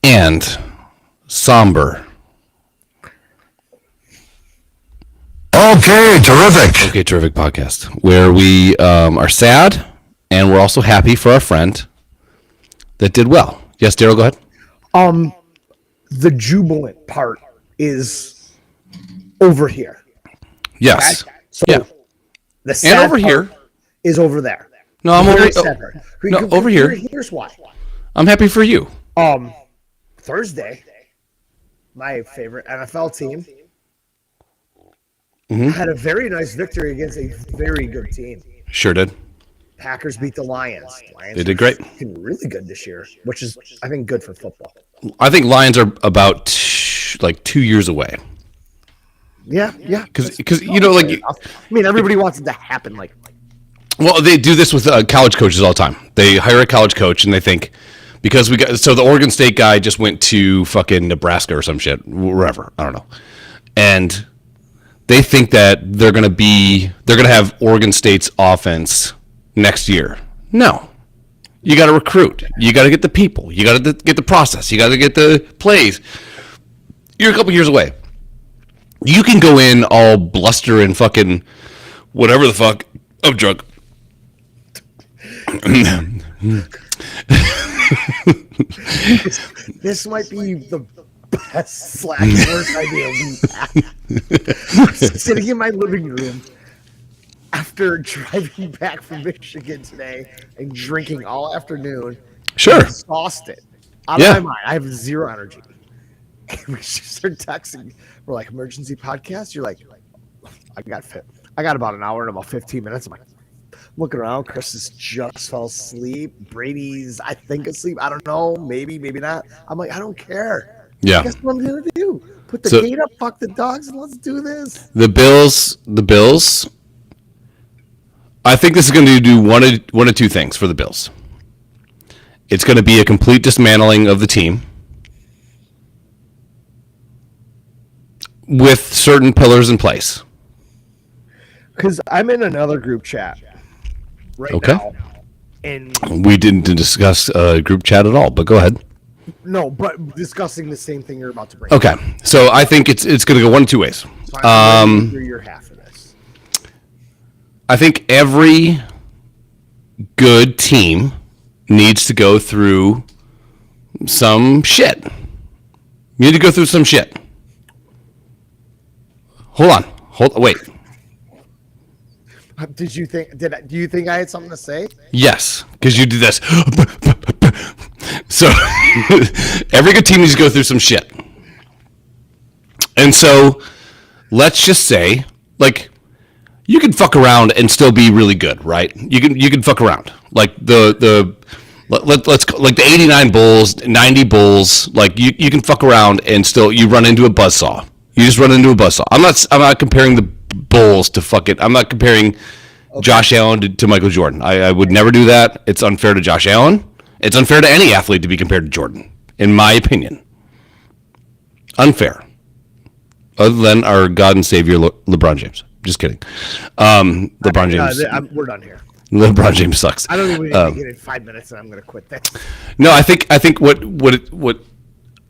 and somber. Okay, terrific. Okay, terrific podcast where we are sad and we're also happy for our friend that did well. Yes, Daryl, go ahead. The jubilant part is over here. Yes. Okay? So yeah. the sad And over part here is over there. No, I'm Very over. sad part. No, over here. Here's why. I'm happy for you. Thursday, my favorite NFL team Mm-hmm. had a very nice victory against a very good team. Sure did. Packers beat the Lions. They did great. Really good this year, which is, I think, good for football. I think Lions are about like 2 years away. Yeah. Because you know, like, I mean, everybody wants it to happen. well, they do this with college coaches all the time. They hire a college coach and they think because the Oregon State guy just went to fucking Nebraska or some shit, wherever, I don't know, and they think that they're gonna have Oregon State's offense next year. No. You got to recruit. You got to get the people. You got to get the process. You got to get the plays. You're a couple years away. You can go in all bluster and fucking whatever the fuck. I'm drunk. This might be the best / worst idea we've had. Sitting in my living room after driving back from Michigan today and drinking all afternoon. Sure. Exhausted. Out of my mind. I have zero energy. And we just start texting. We're like, emergency podcast? You're like, I got about an hour and about 15 minutes. I'm like, looking around. Chris is just fell asleep. Brady's, I think, asleep. I don't know. Maybe not. I'm like, I don't care. Yeah. Guess what I'm going to do? Put the gate up, fuck the dogs, and let's do this. The Bills, I think this is going to do one of two things for the Bills. It's going to be a complete dismantling of the team with certain pillars in place. Because I'm in another group chat right now. And we didn't discuss group chat at all, but go ahead. No, but discussing the same thing you're about to bring. Okay, so I think it's going to go one of two ways. So I'm ready to hear your half of this. I think every good team needs to go through some shit. You need to go through some shit. Hold on, wait. Do you think I had something to say? Yes, because you did this. So every good team needs to go through some shit. And so let's just say, like, you can fuck around and still be really good, right? You can fuck around. Like let's like the 89 Bulls, 90 Bulls, like you can fuck around and still you run into a buzzsaw. You just run into a buzzsaw. I'm not comparing the Bulls to fucking. I'm not comparing Josh Allen to Michael Jordan. I would never do that. It's unfair to Josh Allen. It's unfair to any athlete to be compared to Jordan, in my opinion. Unfair. Other than our God and Savior, LeBron James. Just kidding. LeBron James. We're done here. LeBron James sucks. I don't even need to get in 5 minutes, and I'm going to quit this. No, I think what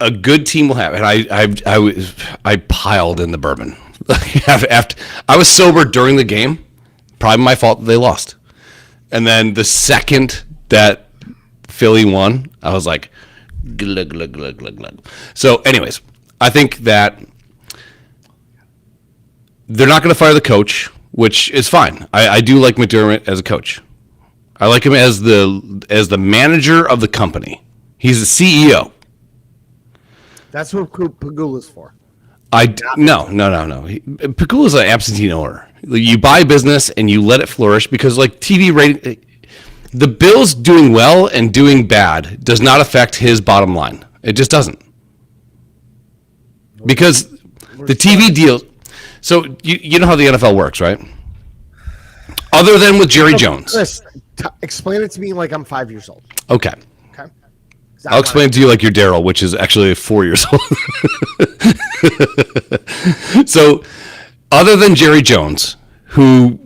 a good team will have, and I piled in the bourbon. After I was sober during the game, probably my fault that they lost. And then the second that Philly won, I was like, glug, glug, glug, glug, glug. So, anyways, I think that they're not going to fire the coach, which is fine. I do like McDermott as a coach. I like him as the manager of the company. He's the CEO. That's what Pagula's for. No. Pagula's an absentee owner. You buy business and you let it flourish because, like, TV rating, the Bills doing well and doing bad does not affect his bottom line. It just doesn't. Because the TV deal. So you know how the NFL works, right? Other than with Jerry Jones. Chris, explain it to me like I'm 5 years old. Okay. I'll explain it to you like you're Daryl, which is actually 4 years old. So, other than Jerry Jones, who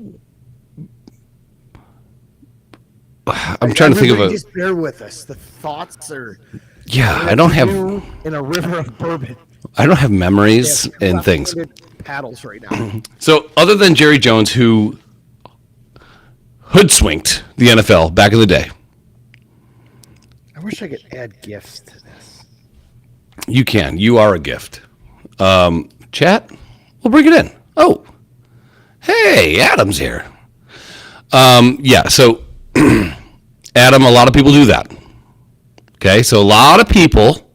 I'm trying to think of just bear with us. The thoughts are Yeah, I don't have in a river of bourbon. memories and things. Paddles right now. So other than Jerry Jones, who hoodwinked the NFL back in the day, I wish I could add gifts to this. you can. You are a gift. Chat, we'll bring it in. Oh, hey, Adam's here. Yeah, so Adam, a lot of people do that. Okay, so a lot of people,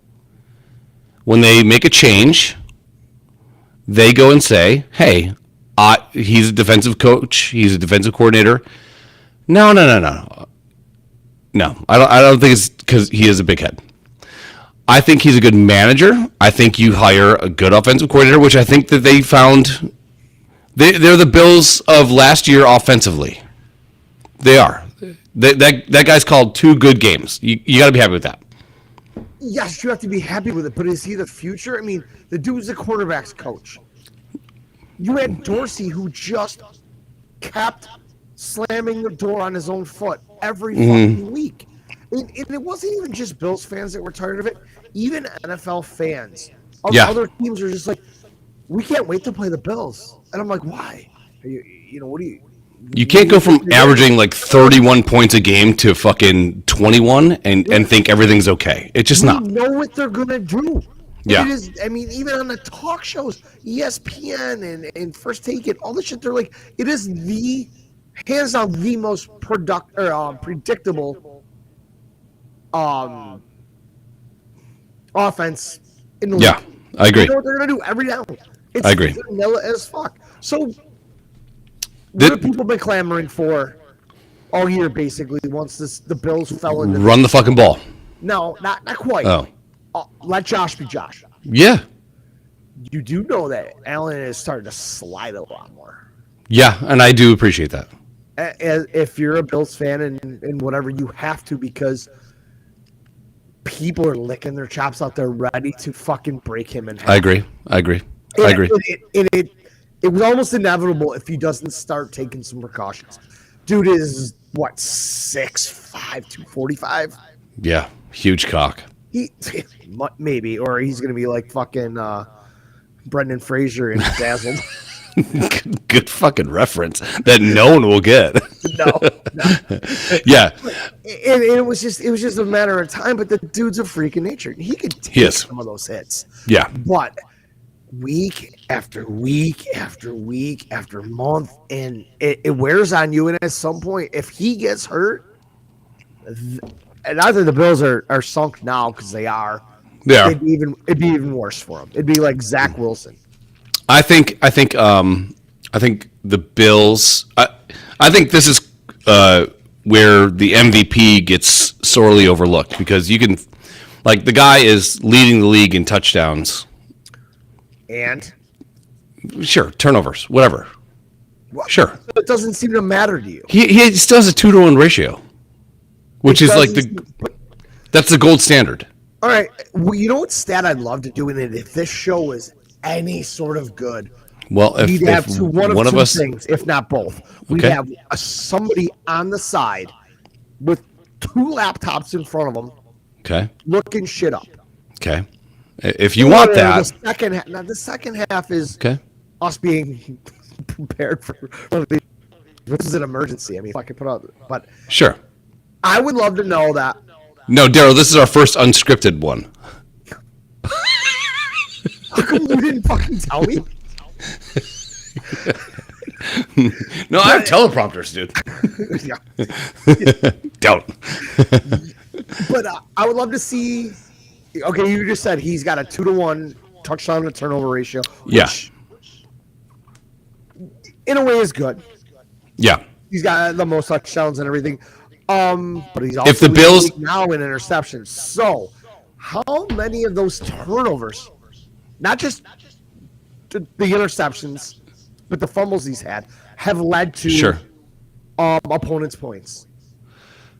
when they make a change, they go and say, hey, he's a defensive coach, he's a defensive coordinator. No. No, I don't think it's because he is a big head. I think he's a good manager. I think you hire a good offensive coordinator, which I think that they found. They're the Bills of last year offensively. They are. That guy's called 2 good games. You got to be happy with that. Yes, you have to be happy with it, but is he the future? I mean, the dude's the quarterback's coach. You had Dorsey, who just kept slamming the door on his own foot every fucking week. And it wasn't even just Bills fans that were tired of it. Even NFL fans of other teams are just like, we can't wait to play the Bills. And I'm like, why? What do you... You can't go from averaging like 31 points a game to fucking 21 and think everything's okay. It's just not. You know what they're going to do. Yeah. It is, I mean, even on the talk shows, ESPN and First Take and all this shit, they're like, it is the, hands down, the most predictable offense in the league. Yeah, I agree. You know what they're going to do every down. It's I agree. vanilla as fuck. So, what have people been clamoring for all year, basically, once the Bills fell into... Run the fucking ball. No, not quite. Oh. Let Josh be Josh. Yeah. You do know that Allen is starting to slide a lot more. Yeah, and I do appreciate that. If you're a Bills fan and whatever, you have to, because people are licking their chops out there ready to fucking break him in half. I agree. It was almost inevitable if he doesn't start taking some precautions. Dude is, what, 6'5", 245? Yeah, huge cock. Maybe, or he's going to be like fucking Brendan Fraser and Dazzled. Good fucking reference that no one will get. No. Yeah. And it was just a matter of time, but the dude's a freak of nature. He could take some of those hits. Yeah. But week after week after week after month, and it wears on you. And at some point, if he gets hurt, and either the Bills are sunk now, because they are. Yeah. It'd be even worse for them. It'd be like Zach Wilson. I think the Bills. I think this is where the MVP gets sorely overlooked, because you can, like, the guy is leading the league in touchdowns. And sure, turnovers, whatever. Well, sure, it doesn't seem to matter to you. He still has a 2-to-1 ratio, which is like that's the gold standard. All right, well, you know what stat I'd love to do in it if this show was any sort of good? Well, if we'd have one of two us things, if not both. We'd have somebody on the side with 2 laptops in front of them, okay, looking shit up. Okay, if you want that. The second half is okay. Us being prepared for this is an emergency. I mean, if I could put out, but sure, I would love to know that. No, Daryl, this is our first unscripted one. How come you didn't fucking tell me? No, I have teleprompters, dude. Don't. But I would love to see. Okay, you just said he's got a 2-to-1 touchdown to turnover ratio. Which, in a way, is good. Yeah. He's got the most touchdowns and everything. But he's also if the Bills now in interceptions. So, how many of those turnovers, not just the interceptions, but the fumbles he's had, have led to opponents' points?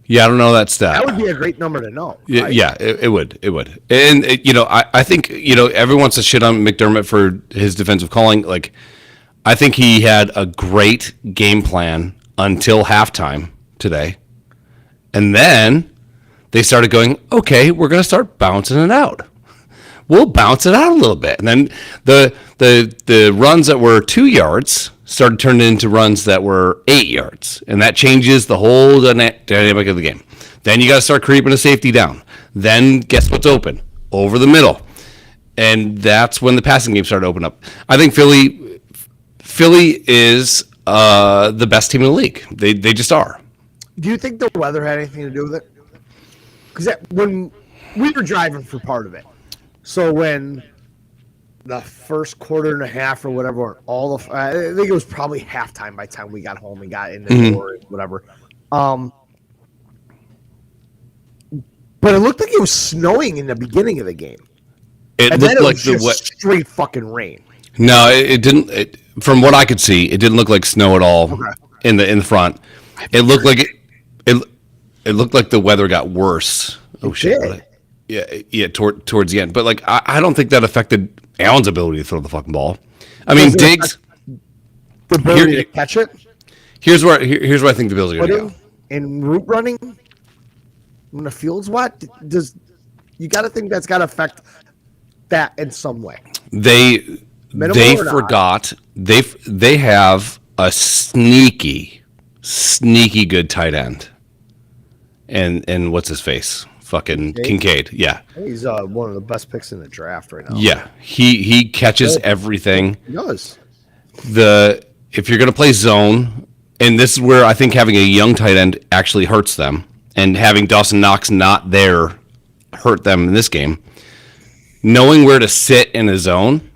Yeah, I don't know that stat. That would be a great number to know. Right? Yeah, it would. It would. And, I think, everyone wants to shit on McDermott for his defensive calling. Like, I think he had a great game plan until halftime today. And then they started going, okay, we're going to start bouncing it out. We'll bounce it out a little bit. And then the runs that were 2 yards started turning into runs that were 8 yards. And that changes the whole dynamic of the game. Then you got to start creeping a safety down. Then guess what's open? Over the middle. And that's when the passing game started to open up. I think Philly is the best team in the league. They just are. Do you think the weather had anything to do with it? Because when we were driving for part of it, so when the first quarter and a half or whatever, I think it was probably halftime by the time we got home and got in the door, whatever. But it looked like it was snowing in the beginning of the game. It looked like the straight fucking rain. No, it didn't. From what I could see, it didn't look like snow at all in the front. It looked like it looked like the weather got worse. Oh shit! Yeah. Towards the end, but like I don't think that affected Allen's ability to throw the fucking ball. I mean, Diggs, the ability to catch it. Here's where I think the Bills are going to go. In route running, when the field's wet, you got to think that's got to affect that in some way. They forgot they have a sneaky good tight end, and what's his face? Fucking Kincaid. Yeah, he's one of the best picks in the draft right now. Yeah, he catches everything. He does. If you're going to play zone, and this is where I think having a young tight end actually hurts them, and having Dawson Knox not there hurt them in this game. Knowing where to sit in a zone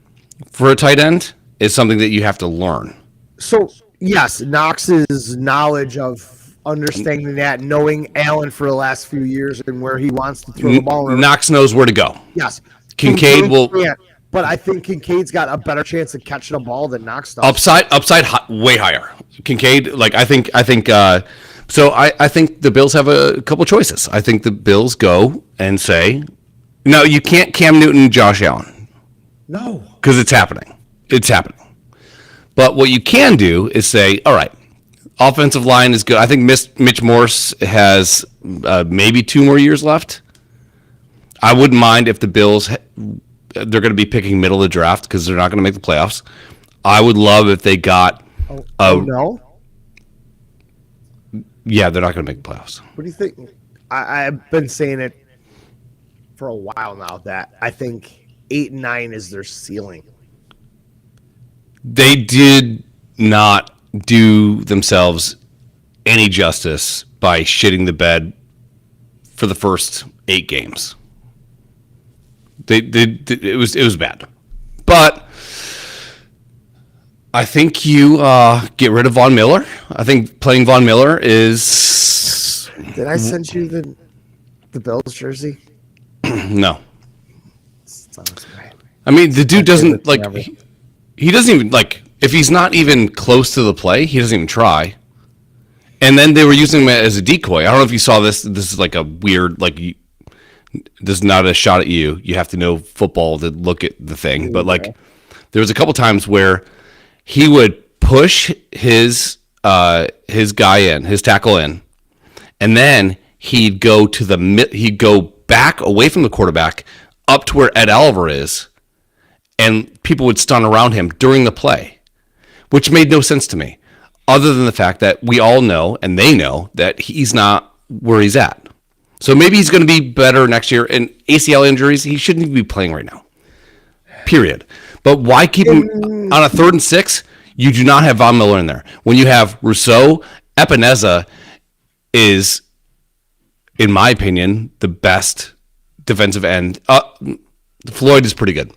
for a tight end is something that you have to learn. So yes, Knox's knowledge of understanding that, knowing Allen for the last few years and where he wants to throw the ball. Knox knows where to go. Yes. Kincaid will. But I think Kincaid's got a better chance of catching a ball than Knox does. Upside, way higher. Kincaid, like I think. So I think the Bills have a couple choices. I think the Bills go and say, no, you can't Cam Newton, Josh Allen. No, because it's happening. It's happening. But what you can do is say, all right, offensive line is good. I think Mitch Morse has maybe 2 more years left. I wouldn't mind if the Bills, they're going to be picking middle of the draft because they're not going to make the playoffs. I would love if they got. No. Yeah, they're not going to make the playoffs. What do you think? I've been saying it for a while now that I think 8 and 9 is their ceiling. They did not do themselves any justice by shitting the bed for the first 8 games. It was bad, but I think you get rid of Von Miller. I think playing Von Miller is. Did I send you the Bills jersey? No. I mean, the dude doesn't like. He doesn't even like. If he's not even close to the play, he doesn't even try. And then they were using him as a decoy. I don't know if you saw this. This is like a weird like. This is not a shot at you. You have to know football to look at the thing. But like, there was a couple times where he would push his guy in, his tackle in, and then he'd go back away from the quarterback up to where Ed Oliver is, and people would stun around him during the play, which made no sense to me, other than the fact that we all know, and they know, that he's not where he's at. So maybe he's going to be better next year. And ACL injuries, he shouldn't even be playing right now. Period. But why keep him on a 3rd and 6? You do not have Von Miller in there. When you have Rousseau, Epineza is, in my opinion, the best defensive end. Floyd is pretty good.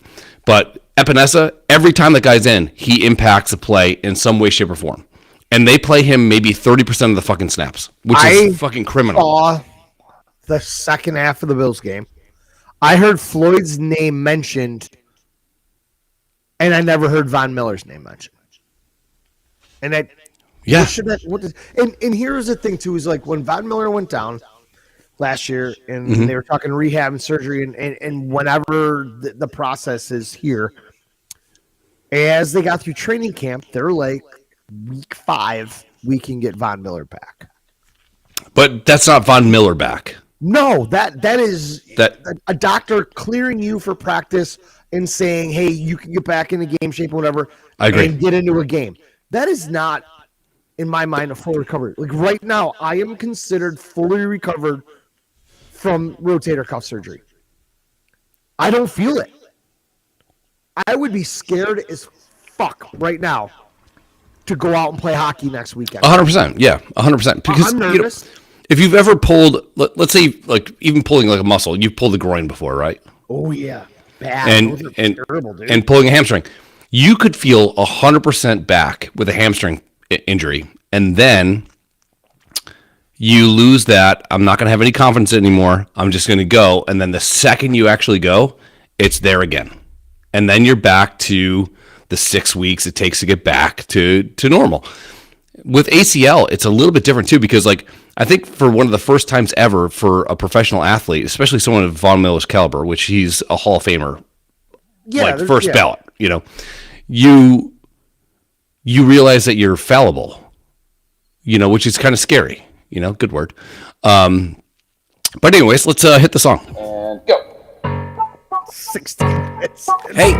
But Epineza, every time that guy's in, he impacts the play in some way, shape, or form. And they play him maybe 30% of the fucking snaps, which is fucking criminal. The second half of the Bills game, I heard Floyd's name mentioned, and I never heard Von Miller's name mentioned. And and here's the thing too: is like when Von Miller went down last year, and they were talking rehab and surgery, and whenever the process is here, as they got through training camp, they're like, week 5, we can get Von Miller back. But that's not Von Miller back. No, that is That a doctor clearing you for practice and saying, "Hey, you can get back into game shape, or whatever." I agree. And get into a game. That is not, in my mind, a full recovery. Like right now, I am considered fully recovered from rotator cuff surgery. I don't feel it. I would be scared as fuck right now to go out and play hockey next weekend. 100%. Yeah, 100%. Because I'm nervous. if you've ever pulled, let's say, like even pulling like a muscle, you've pulled the groin before, right? Oh yeah, bad. Those are And terrible, dude. and pulling a hamstring, you could feel 100% back with a hamstring injury, and then you lose that. I'm not going to have any confidence anymore. I'm just going to go, and then the second you actually go, it's there again, and then you're back to the 6 weeks it takes to get back to normal. With ACL, it's a little bit different too, because like I think for one of the first times ever for a professional athlete, especially someone of Von Miller's caliber, which he's a Hall of Famer, like first ballot, you realize that you're fallible, which is kind of scary, good word. But anyways, let's hit the song. And go. 16 minutes. Hey,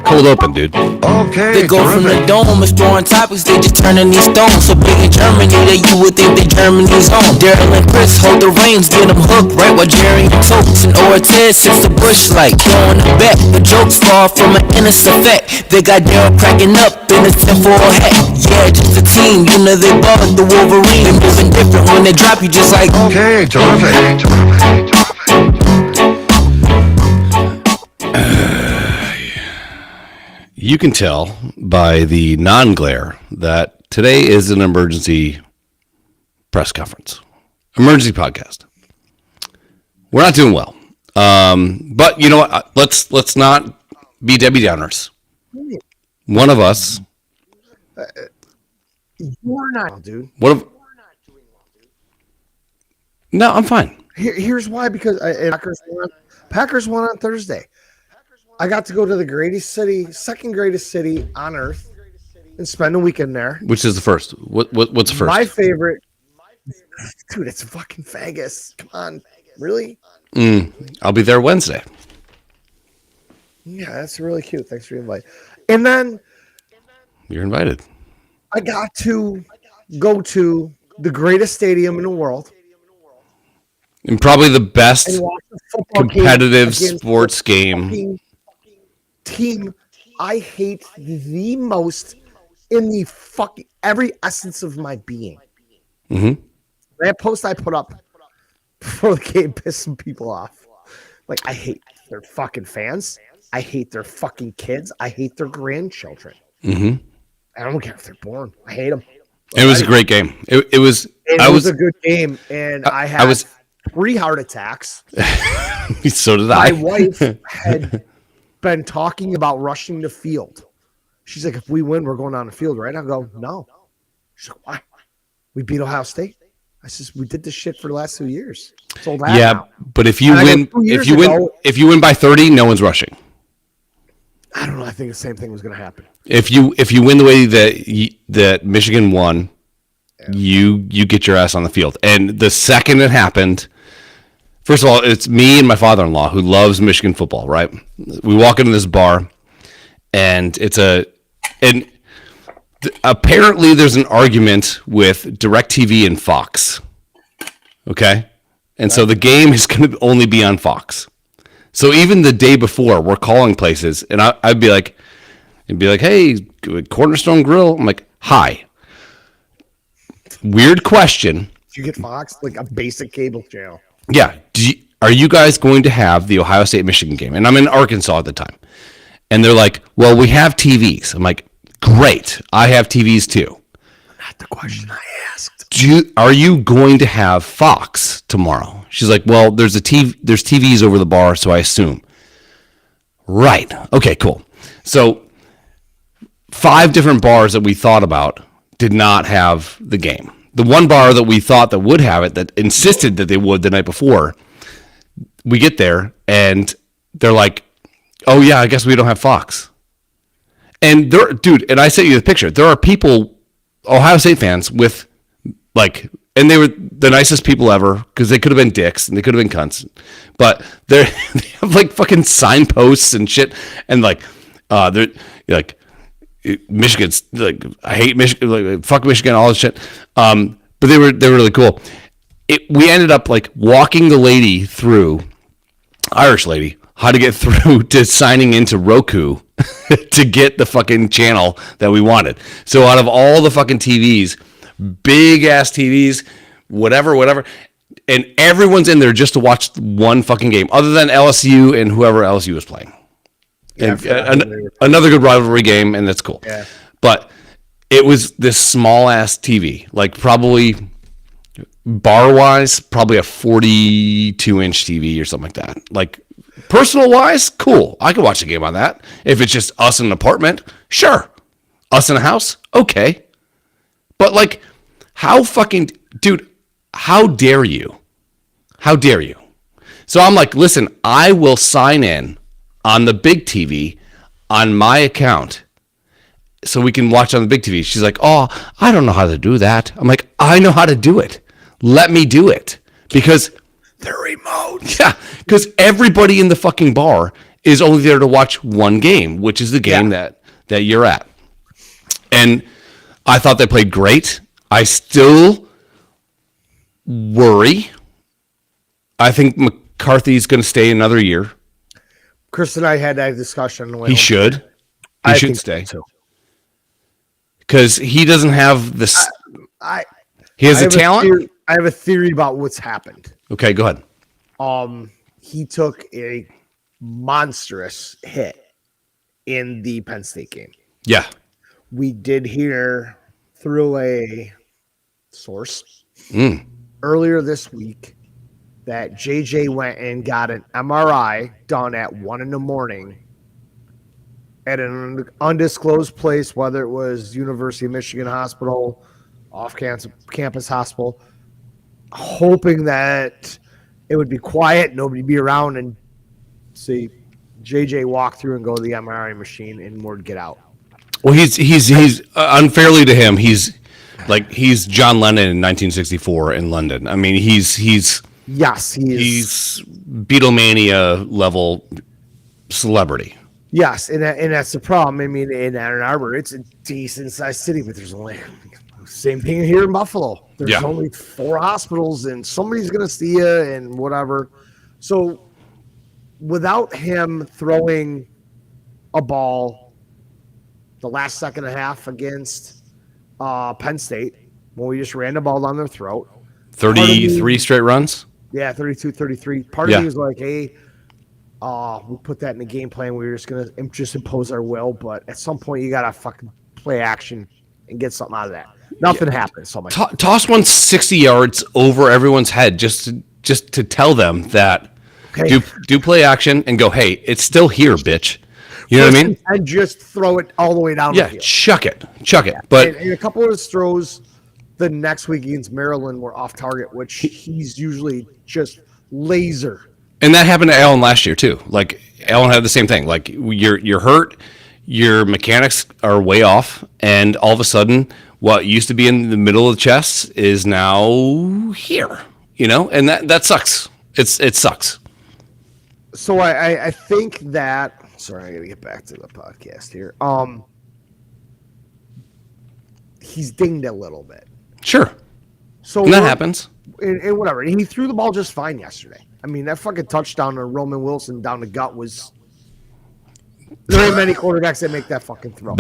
Cold open, dude. Okay. they go from the dome, exploring topics, they just turning these stones. So big in Germany that you would think that Germany's home. Daryl and Chris hold the reins, get them hooked right while Jerry and Totes and Ortiz sits the bush like throwing a bet. The jokes fall from an innocent effect. They got Daryl cracking up in a tinfoil hat. Yeah, just a team, they ball like the Wolverine. They moving different when they drop you just like Okay, terrific. You can tell by the non-glare that today is an emergency press conference, emergency podcast. We're not doing well, but you know what? Let's not be Debbie Downers. One of us. You're not, dude. No, I'm fine. Here's why, because Packers won on Thursday. I got to go to the greatest city, second greatest city on earth, and spend a weekend there. Which is the first? What's the first? My favorite, dude. It's fucking Vegas. Come on, really? I'll be there Wednesday. Yeah, that's really cute. Thanks for the invite. And then You're invited. I got to go to the greatest stadium in the world And probably the best and watch a football competitive game against sports the game. fucking team I hate the most in the fucking every essence of my being. Mm-hmm. That post I put up before the game pissed some people off. Like, I hate their fucking fans. I hate their fucking kids. I hate their grandchildren. Mm-hmm. I don't care if they're born. I hate them. It was a great game. It was. It was a good game, and I had 3 heart attacks. So did My I. wife had been talking about rushing the field. She's like, if we win, we're going on the field, right? I go, no. She's like, why? We beat Ohio State. I says, we did this shit for the last 2 years. It's old hat Yeah, now. but if you win, if you win by 30, no one's rushing. I don't know. I think the same thing was going to happen. If you win the way that Michigan won, you get your ass on the field. And the second it happened, first of all, it's me and my father-in-law who loves Michigan football, right? We walk into this bar, and apparently there's an argument with DirecTV and Fox. Okay? And so the game is going to only be on Fox. So even the day before, we're calling places, and I'd be like, hey, Cornerstone Grill. I'm like, hi. Weird question. Did you get Fox? Like a basic cable channel. Yeah. Are you guys going to have the Ohio State-Michigan game? And I'm in Arkansas at the time. And they're like, well, we have TVs. I'm like, great. I have TVs too. Not the question I asked. Are you going to have Fox tomorrow? She's like, well, there's TVs over the bar, so I assume. Right. Okay, cool. So 5 different bars that we thought about did not have the game. The one bar that we thought that would have it, that insisted that they would the night before, we get there and they're like, oh yeah, I guess we don't have Fox. And and I sent you the picture. There are people, Ohio State fans, with like and they were the nicest people ever because they could have been dicks and they could have been cunts, but they have like fucking signposts and shit, and like they're like Michigan's like I hate Michigan, like fuck Michigan, all this shit. But they were really cool. We ended up like walking the lady through, Irish lady, how to get through to signing into Roku to get the fucking channel that we wanted. So out of all the fucking TVs, big ass TVs, whatever, and everyone's in there just to watch one fucking game, other than LSU and whoever LSU was playing. Yeah, And another good rivalry game, and that's cool. Yeah. But it was this small ass TV, like probably bar wise, probably a 42-inch TV or something like that. Like personal wise, cool. I could watch a game on that. If it's just us in an apartment, sure. Us in a house, okay. But like, how fucking, dude, how dare you? How dare you? So I'm like, listen, I will sign in on the big TV on my account so we can watch on the big TV. She's like, oh, I don't know how to do that. I'm like, I know how to do it. Let me do it. Because the remote. yeah, because everybody in the fucking bar is only there to watch one game, which is the game that you're at. And I thought they played great. I still worry. I think McCarthy's going to stay another year. Chris and I had that discussion. He should. He should stay. Because he doesn't have this. He has a talent. I have a theory about what's happened. Okay, go ahead. He took a monstrous hit in the Penn State game. Yeah. We did hear through a source earlier this week that JJ went and got an MRI done at 1 a.m. at an undisclosed place, whether it was University of Michigan Hospital, off-campus hospital, hoping that it would be quiet, nobody be around, and see JJ walk through and go to the MRI machine and word get out. Well, he's unfairly to him. He's John Lennon in 1964 in London. I mean, he's Yes, he's Beatlemania level celebrity. Yes, and that's the problem. I mean, in Ann Arbor, it's a decent sized city, but there's only same thing here in Buffalo. There's only 4 hospitals, and somebody's gonna see you and whatever. So, without him throwing a ball the last second and a half against Penn State, when we just ran the ball down their throat, 33 straight runs. Yeah, 32, 33. Part of me was like, hey, we put that in the game plan. We were just going to just impose our will. But at some point, you got to fucking play action and get something out of that. Nothing happened. So much. Toss one 60 yards over everyone's head just to tell them that do play action and go, hey, it's still here, bitch. You know what I mean? And just throw it all the way down. Yeah, the field. chuck it. Yeah. But and a couple of his throws the next week against Maryland were off target, which he's usually just laser. And that happened to Allen last year too. Like Allen had the same thing. Like you're hurt, your mechanics are way off, and all of a sudden, what used to be in the middle of the chest is now here. You know, and that sucks. It sucks. So I think that. Sorry, I got to get back to the podcast here. He's dinged a little bit. Sure. So and that happens. And whatever. He threw the ball just fine yesterday. I mean, that fucking touchdown to Roman Wilson down the gut was. There ain't many quarterbacks that make that fucking throw.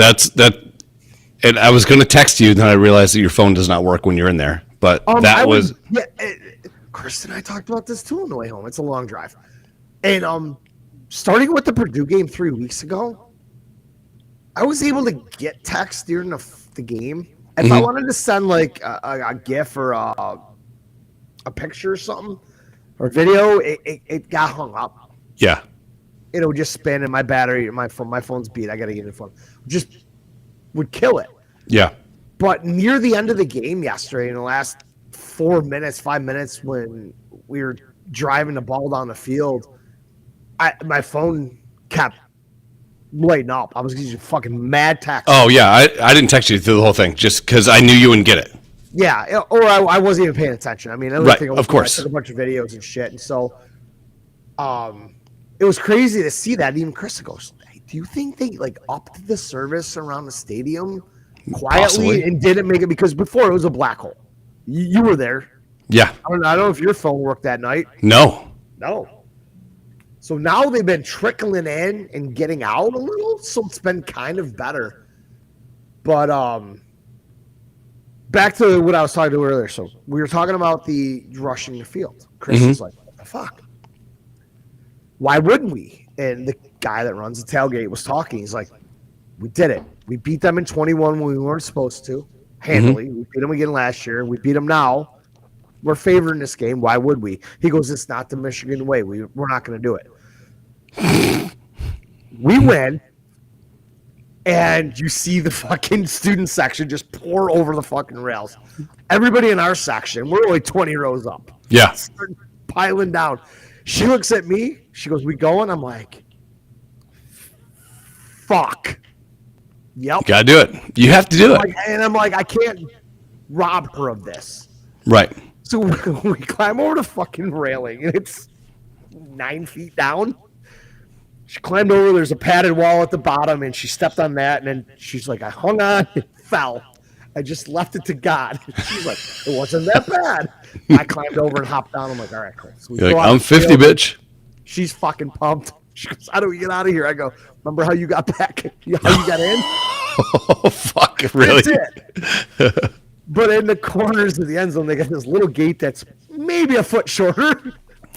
And I was going to text you, then I realized that your phone does not work when you're in there. But Chris and I talked about this too on the way home. It's a long drive. And starting with the Purdue game 3 weeks ago, I was able to get text during the game. If I wanted to send like a GIF or a picture or something or video, it got hung up. Yeah. It would just spin and my battery, my phone's beat. I got to get a phone. Just would kill it. Yeah. But near the end of the game yesterday, in the last 5 minutes, when we were driving the ball down the field, my phone kept lighting up. I was using fucking mad text. Oh yeah, I didn't text you through the whole thing just because I knew you wouldn't get it. Yeah, or I wasn't even paying attention. I mean, Right, of course. I took a bunch of videos and shit, and so, it was crazy to see that. Even Chris goes, hey, "Do you think they like upped the service around the stadium quietly Possibly. and didn't make it because before it was a black hole? You were there. Yeah. I don't know if your phone worked that night. No. No. So now they've been trickling in and getting out a little, so it's been kind of better. But back to what I was talking to earlier. So we were talking about the rushing the field. Chris is like, what the fuck? Why wouldn't we? And the guy that runs the tailgate was talking. He's like, we did it. We beat them in 21 when we weren't supposed to. Handily. We beat them again last year. We beat them now. We're favoring this game. Why would we? He goes, it's not the Michigan way. We're not going to do it. We win, and you see the fucking student section just pour over the fucking rails. Everybody in our section, we're only 20 rows up. Yeah. Start piling down. She looks at me. She goes, we going? I'm like, fuck. Yep. Got to do it. You have to do it. And I'm like, I can't rob her of this. Right. So we climb over the fucking railing, and it's 9 feet down. She climbed over. There's a padded wall at the bottom, and she stepped on that, and then she's like, I hung on and fell. I just left it to God. She's like, it wasn't that bad. I climbed over and hopped down. I'm like, all right, cool. So we You're go like, out I'm the field. 50, bitch. She's fucking pumped. She goes, how do we get out of here? I go, remember how you got back? How you got in? Oh, fuck. Really? That's it. But in the corners of the end zone, they got this little gate that's maybe a foot shorter.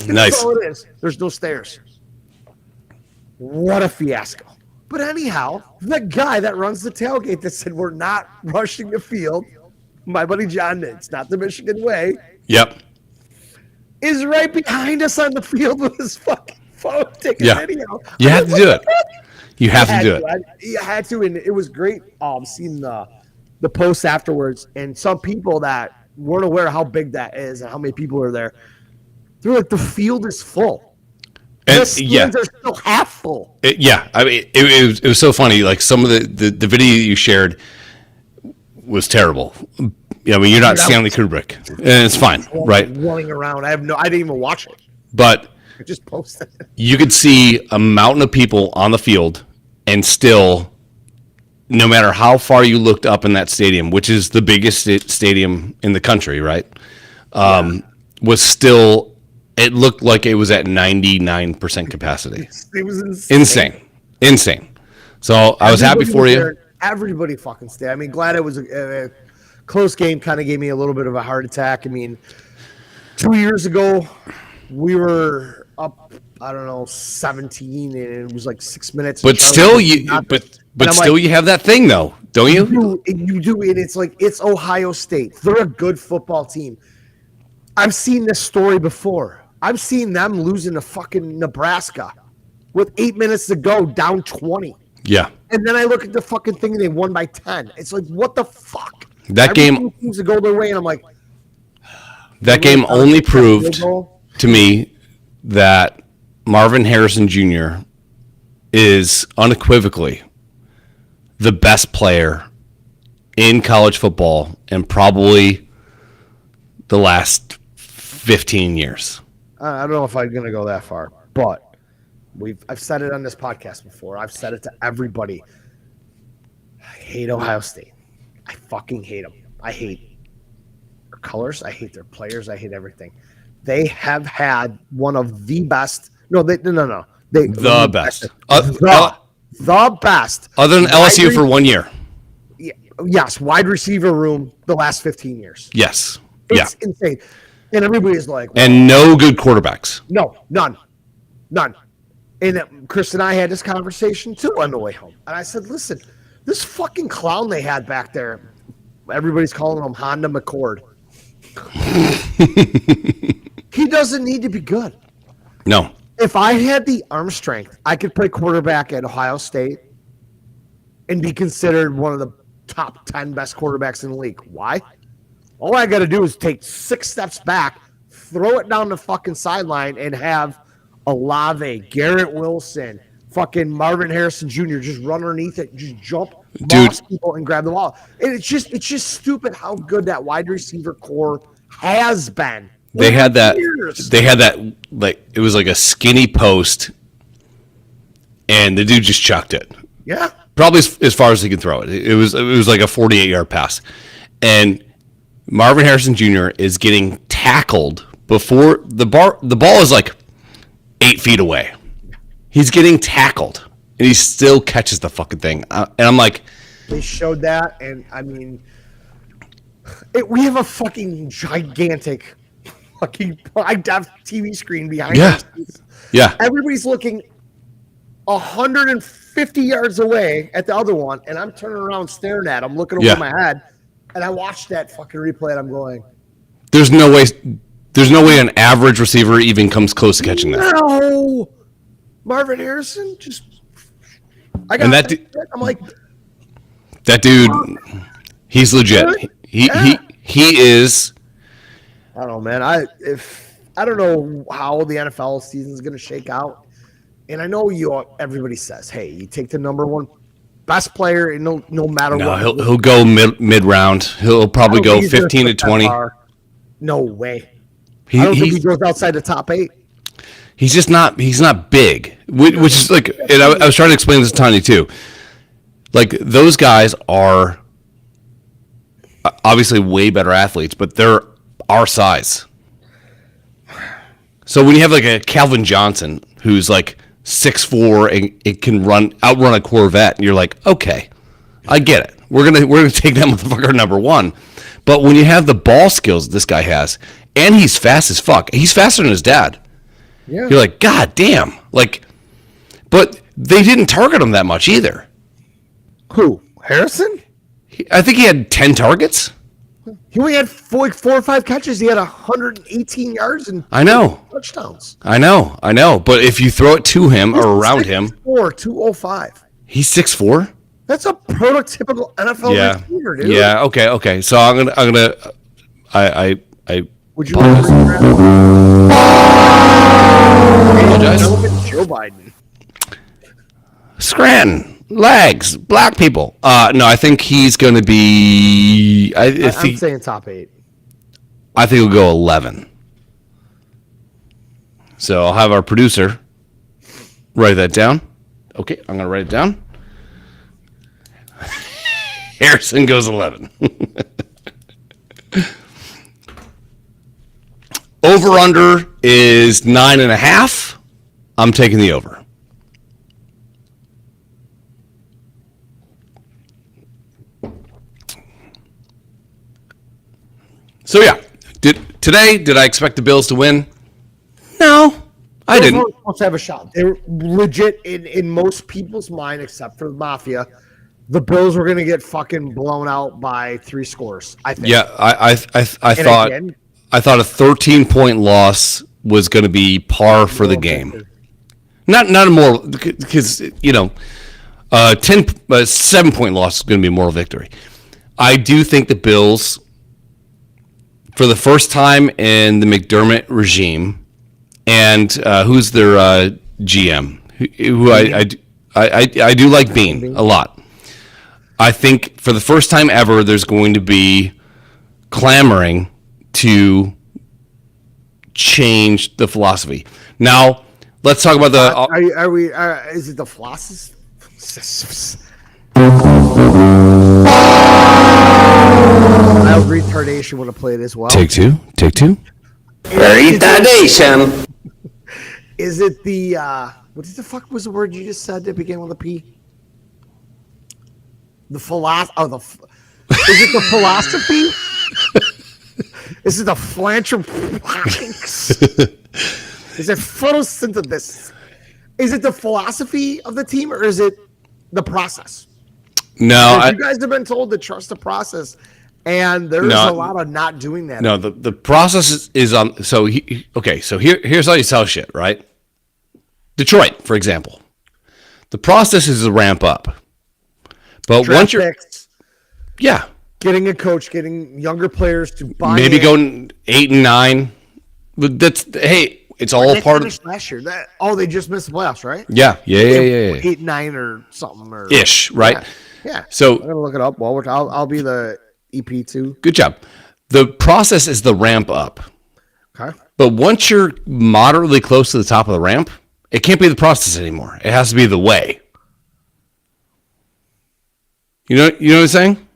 Nice. That's all it is. There's no stairs. What a fiasco. But anyhow, the guy that runs the tailgate that said we're not rushing the field, my buddy John, it's not the Michigan way, Yep. is right behind us on the field with his fucking phone taking Yeah. video. You have to do it. You have to do it. You had to, and it was great seeing the posts afterwards, and some people that weren't aware of how big that is and how many people are there. They're like, the field is full. And The stands are still half full. I mean, it was so funny. Like some of the video you shared was terrible. I mean, you're not Stanley Kubrick, and it's fine, right? Running around. I didn't even watch it. But I just posted it. you could see a mountain of people on the field, and still, no matter how far you looked up in that stadium, which is the biggest stadium in the country, right? Was still, it looked like it was at 99% capacity. It was insane. Insane. So I was happy Everybody for was you. there. Everybody fucking stayed. I mean, glad it was a close game. Kind of gave me a little bit of a heart attack. I mean, 2 years ago, we were up, I don't know, 17, and it was like 6 minutes. But still, you have that thing though, don't you? You do, and it's like, it's Ohio State. They're a good football team. I've seen this story before. I've seen them losing to fucking Nebraska with 8 minutes to go, down 20. Yeah. And then I look at the fucking thing and they won by 10. It's like, what the fuck? That game seems to go their way, and I'm like, that game only proved to me that Marvin Harrison Jr. is unequivocally the best player in college football and probably the last 15 years. I don't know if I'm gonna go that far, but I've said it on this podcast before. I've said it to everybody. I hate Ohio State. I fucking hate them. I hate their colors. I hate their players. I hate everything. They have had one of the best. No. The best. The best. Other than LSU for 1 year. Yes, wide receiver room the last 15 years. Yes. It's insane. And everybody's like, and no good quarterbacks. no, none. And Chris and I had this conversation too on the way home. And I said, listen, this fucking clown they had back there, everybody's calling him Honda McCord. He doesn't need to be good. No. If I had the arm strength, I could play quarterback at Ohio State and be considered one of the top 10 best quarterbacks in the league. Why? All I got to do is take 6 steps back, throw it down the fucking sideline, and have Olave, Garrett Wilson, fucking Marvin Harrison Jr. just run underneath it, just jump, Dude. boss people, and grab the ball. And it's just stupid how good that wide receiver core has been. They had that. Years. They had that. Like it was like a skinny post, and the dude just chucked it. Yeah. Probably as far as he could throw it. It was like a 48-yard pass, and Marvin Harrison Jr. is getting tackled before the ball is like 8 feet away. He's getting tackled, and he still catches the fucking thing. And I'm like, They showed that, and I mean, we have a fucking gigantic, fucking high-def TV screen behind Yeah. us. yeah, Everybody's looking 150 yards away at the other one, and I'm turning around staring at them, looking over Yeah. my head, and I watched that fucking replay, and I'm going, there's no way an average receiver even comes close to catching that. no, Marvin Harrison just. And that I'm like, That dude, he's legit. He is. I don't know, man. I don't know how the NFL season is going to shake out, and I know everybody says, hey, you take the number one best player, and no matter No, what, he'll go mid round. He'll probably I don't go think he's gonna 15 to slip that 20. far. No way. I don't think he He's goes outside the top 8. just not. He's not big, which is like. And I was trying to explain this to Tanya too. Like those guys are obviously way better athletes, but they're our size. So when you have like a Calvin Johnson who's like 6'4" and it can outrun a Corvette, and you're like, okay, I get it. We're gonna take that motherfucker number one. But when you have the ball skills this guy has, and he's fast as fuck, he's faster than his dad. Yeah. You're like, God damn. Like, but they didn't target him that much either. Who? Harrison? I think he had 10 targets. He only had 4 or 5 catches. He had 118 yards and I know. touchdowns. I know. But if you throw it to him or around him, 4 205. he's 6'4". That's a prototypical NFL Yeah. receiver, dude. Yeah. Okay. So I'm gonna. I Would you apologize. Joe Biden. Scranton, legs, black people. No, I think he's going to be. I'm saying top 8. I think he'll go 11. So I'll have our producer write that down. Okay, I'm going to write it down. Harrison goes 11. Over under is 9.5. I'm taking the over. So yeah, did I expect the Bills to win? No, I didn't. Bills weren't supposed to have a shot. They were legit in most people's mind, except for the Mafia. The Bills were going to get fucking blown out by 3 scores. I think. Yeah, I And thought again, I thought a 13-point loss was going to be par for the game. Not a moral, because 7-point loss is going to be a moral victory. I do think the Bills, for the first time in the McDermott regime, and who's their GM, who I do like Bean a lot. I think for the first time ever, there's going to be clamoring to change the philosophy. Now, let's talk about the. are we? Is it the Flosses? I'll retardation want to play it as well. Take two. Retardation. Is it the what the fuck was the word you just said that began with a P? The philosophy. Oh, is it the philosophy? Is it the philanthropics? Is it photosynthesis? Is it the philosophy of the team, or is it the process? No, You guys have been told to trust the process, and there's a lot of not doing that. No, the process is on. So here's how you sell shit, right? Detroit, for example, the process is to ramp up, but Draft once you're picks, getting a coach, getting younger players to buy maybe in. going 8 and 9, but that's It's all They part of. finished last year. They just missed the playoffs, right? Yeah. 8-9 or something or Ish, right? Yeah. So I'm gonna look it up. Well, I'll be the EP too. good job. The process is the ramp up. Okay. But once you're moderately close to the top of the ramp, it can't be the process anymore. It has to be the way. You know what I'm saying?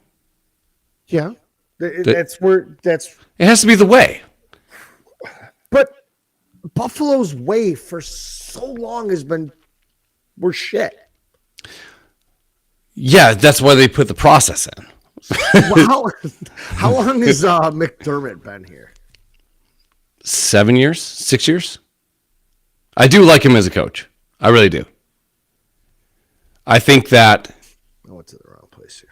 Yeah. That's where that's. It has to be the way. But Buffalo's way for so long we're shit. Yeah, that's why they put the process in. Well, how long has McDermott been here? 7 years? 6 years? I do like him as a coach. I really do. I think that. I went to the wrong place here.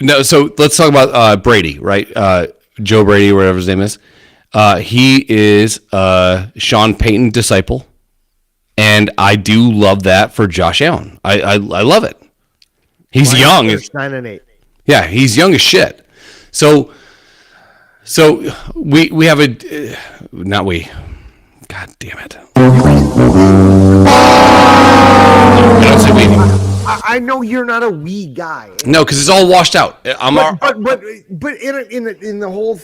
No, so let's talk about Brady, right? Joe Brady, whatever his name is. He is a Sean Payton disciple, and I do love that for Josh Allen. I love it. He's young. 9-8. Yeah, he's young as shit. So we have a not we. God damn it. I don't say we anymore. I know you're not a wee guy. No, because it's all washed out. But in the whole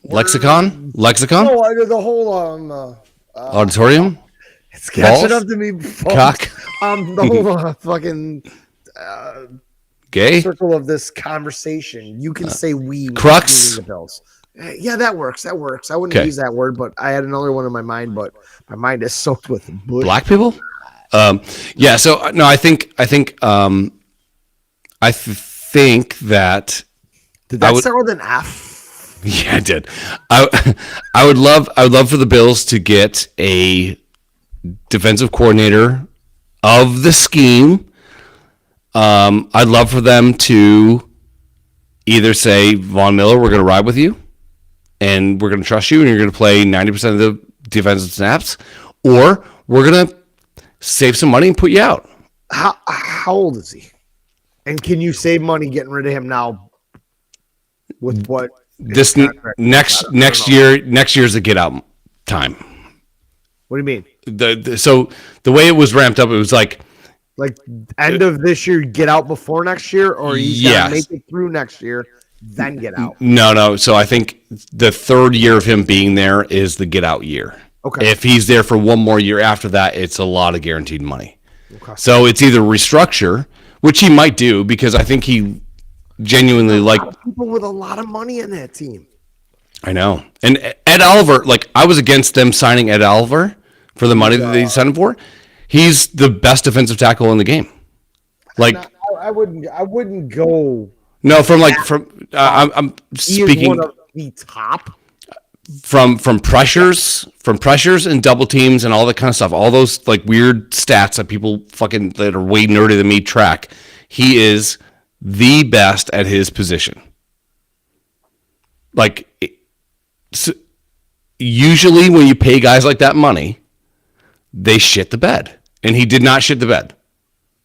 lexicon. the whole Auditorium. it's catching Balls? up to me. Cock. The whole fucking Gay. circle of this conversation. You can say we Crux? meaning the Bills. Yeah, that works. I wouldn't Okay. use that word, but I had another one in my mind. But my mind is soaked with bush. Black people. Yeah. So no, I think think that. Did that I would- start with an F? Yeah, I did. I would love for the Bills to get a defensive coordinator of the scheme. I'd love for them to either say, Von Miller, we're going to ride with you, and we're going to trust you, and you're going to play 90% of the defensive snaps, or we're going to save some money and put you out. How old is he? And can you save money getting rid of him now? With what? This contract- next year's a get out time. What do you mean? So the way it was ramped up, it was like, End of this year, get out before next year, or he's Yes. gotta make it through next year, then get out. No. So I think the third year of him being there is the get out year. Okay. If he's there for one more year after that, it's a lot of guaranteed money. Okay. So it's either restructure, which he might do because I think he genuinely People with a lot of money in that team. I know. And Ed Oliver, I was against them signing Ed Oliver for the money that they signed him for. He's the best defensive tackle in the game. I wouldn't go. No, I'm He is speaking one of the top. from pressures and double teams and all that kind of stuff. All those weird stats that people that are way nerdy than me track. He is the best at his position. Usually when you pay guys like that money, they shit the bed. And he did not shit the bed.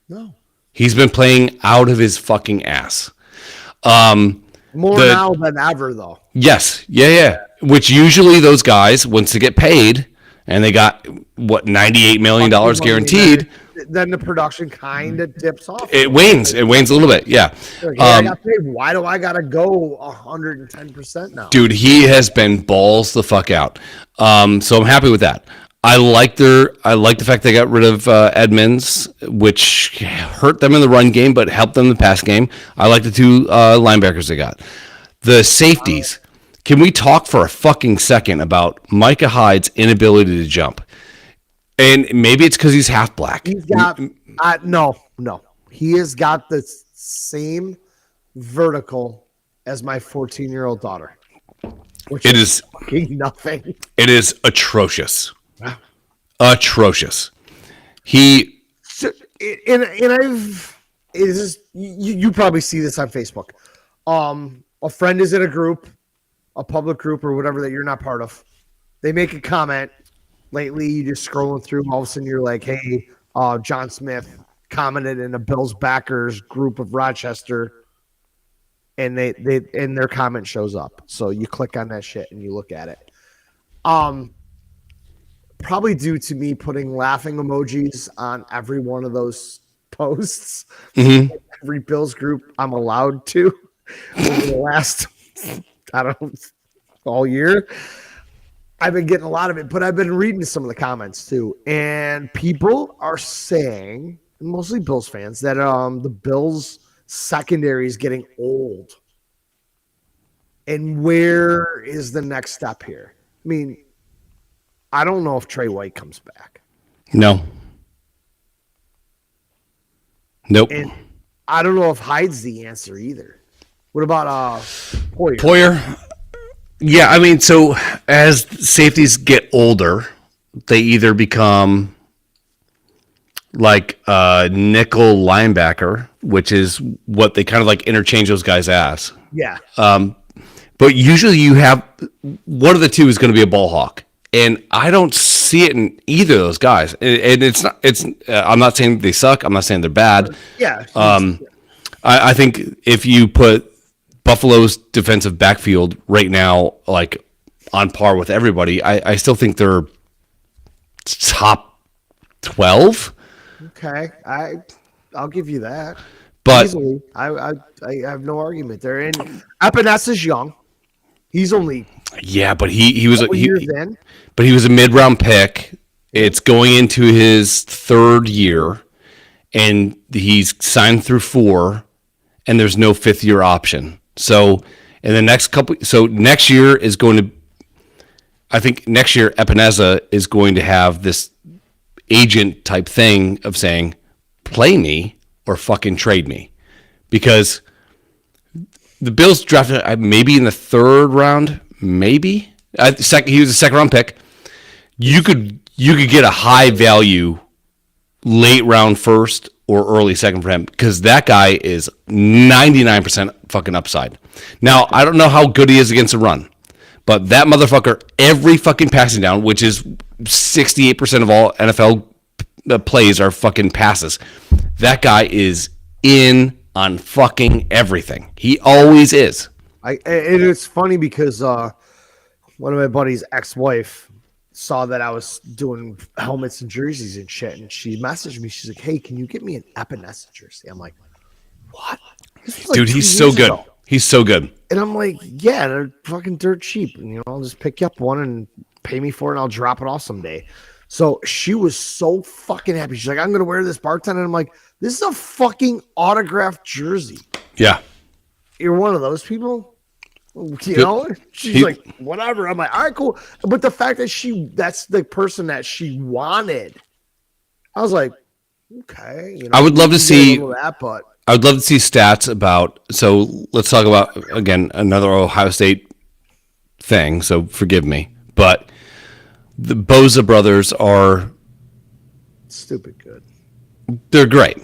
No. He's been playing out of his fucking ass. More now than ever, though. Yes. Yeah. Which usually those guys, once they get paid, and they got, $98 million guaranteed, Then the production kind of dips off. it wanes. It wanes a little bit. Yeah. I got paid. Why do I got to go 110% now? Dude, he has been balls the fuck out. So I'm happy with that. I like the fact they got rid of Edmonds, which hurt them in the run game, but helped them in the pass game. I like the two linebackers they got. The safeties. Can we talk for a fucking second about Micah Hyde's inability to jump? And maybe it's because he's half black. He's got no. He has got the same vertical as my 14-year-old daughter. Which It is fucking nothing. It is atrocious. Atrocious. He So, you probably see this on Facebook. A friend is in a group, a public group or whatever that you're not part of. They make a comment. Lately, you just scrolling through, all of a sudden you're like, hey, John Smith commented in a Bills backers group of Rochester, and their comment shows up. So you click on that shit and you look at it. Probably due to me putting laughing emojis on every one of those posts. Every Bills group I'm allowed to over the last, I don't know, all year. I've been getting a lot of it, but I've been reading some of the comments too. And people are saying, mostly Bills fans, that the Bills secondary is getting old. And where is the next step here? I mean, I don't know if Trey White comes back. No. Nope. And I don't know if Hyde's the answer either. What about Poyer? Yeah, I mean, so as safeties get older, they either become like a nickel linebacker, which is what they kind of like interchange those guys as. Yeah. But usually you have one of the two is going to be a ball hawk. And I don't see it in either of those guys. And it's not. It's. I'm not saying they suck. I'm not saying they're bad. Yeah. I think if you put Buffalo's defensive backfield right now, like on par with everybody, I still think they're top 12. Okay. I'll give you that. But easily. I have no argument there. And Epinesa is young. He's only yeah, but he was years in. But he was a mid-round pick. It's going into his third year, and he's signed through 4, and there's no 5th-year option. So in the next next year is going to, I think next year Epinesa is going to have this agent type thing of saying, play me or fucking trade me, because the Bills drafted maybe in the 3rd round, maybe. He was a 2nd round pick. You could get a high value late round first or early second for him, because that guy is 99% fucking upside. Now, I don't know how good he is against the run, but that motherfucker, every fucking passing down, which is 68% of all NFL plays are fucking passes. That guy is in on fucking everything. He always is. It's funny because one of my buddy's ex-wife saw that I was doing helmets and jerseys and shit, and she messaged me. She's like, "Hey, can you get me an Epinesa jersey?" I'm like, "What?" Dude, he's so good. He's so good. And I'm like, "Yeah, they're fucking dirt cheap. And, I'll just pick you up one and pay me for it, and I'll drop it off someday." So she was so fucking happy. She's like, "I'm gonna wear this bartender." And I'm like, "This is a fucking autographed jersey." Yeah. You're one of those people? She's like, whatever. I'm like, all right, cool. But the fact that that's the person that she wanted, I was like, okay. I would love to see that, but I would love to see stats about. So let's talk about again another Ohio State thing. So forgive me, but the Bosa brothers are stupid good. They're great.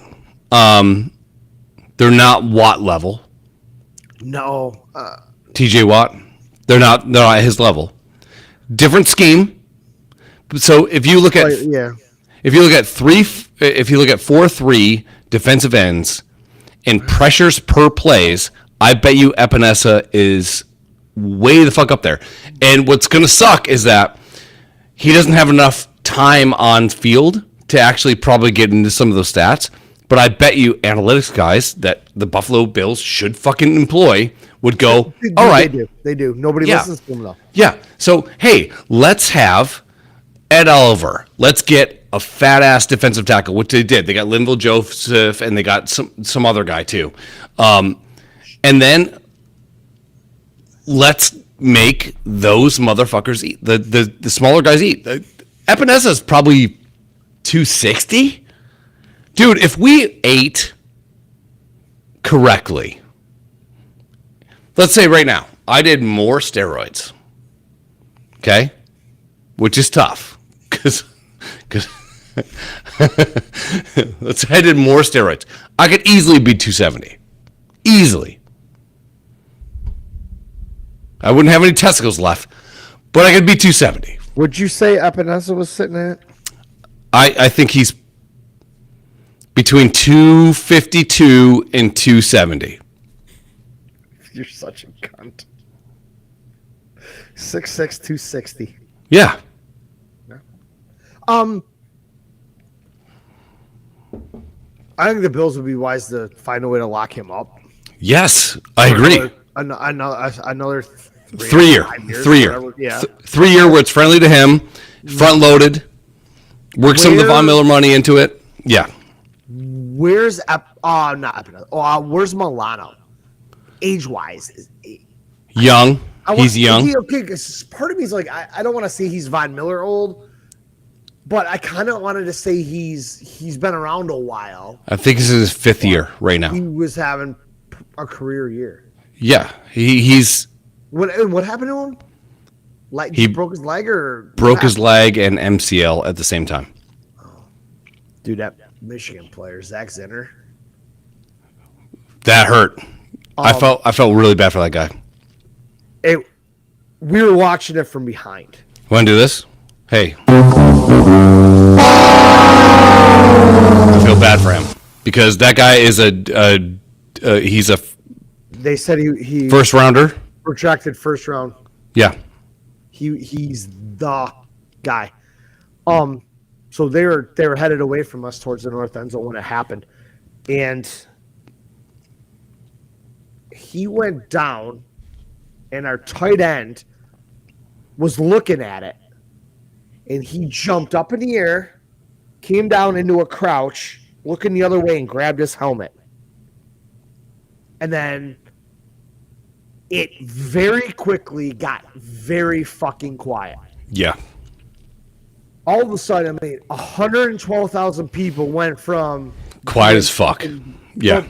They're not Watt level. No. TJ Watt. They're not at his level. Different scheme. So if you look at if you look at 4-3 defensive ends and pressures per plays, I bet you Epinesa is way the fuck up there. And what's going to suck is that he doesn't have enough time on field to actually probably get into some of those stats. But I bet you analytics guys that the Buffalo Bills should fucking employ would go, all right. They do. Nobody listens to them, though. Yeah. So, hey, let's have Ed Oliver. Let's get a fat-ass defensive tackle, which they did. They got Linval Joseph, and they got some other guy, too. And then let's make those motherfuckers eat. The smaller guys eat. Epinesa is probably 260. Dude, if we ate correctly, let's say right now, I did more steroids, okay? Which is tough, because let's say I did more steroids. I could easily be 270. Easily. I wouldn't have any testicles left, but I could be 270. Would you say Epinesa was sitting at? I think he's between 252 and 270. You're such a cunt. 6'6", 260. Yeah. I think the Bills would be wise to find a way to lock him up. Yes, I agree. Another 3 year. 3 year. Whatever, yeah. 3 year where it's friendly to him, front loaded, work some of the Von Miller money into it. Yeah. Where's where's Milano? Age wise, Young. He's young. Okay, because part of me is like, I don't want to say he's Von Miller old, but I kind of wanted to say he's been around a while. I think this is his 5th year right now. He was having a career year. Yeah. He's What happened to him? Like He he broke his leg or broke his leg and MCL at the same time. Dude, that Michigan player, Zach Zinner. That hurt. I felt really bad for that guy. We were watching it from behind. Want to do this? Hey. I feel bad for him because that guy is he's a They said he first rounder. retracted first round. Yeah. He's the guy. So they were headed away from us towards the north end zone when it happened, and he went down, and our tight end was looking at it, and he jumped up in the air, came down into a crouch, looking the other way, and grabbed his helmet, and then it very quickly got very fucking quiet. Yeah. All of a sudden, 112,000 people went from Quiet as fuck. Yeah.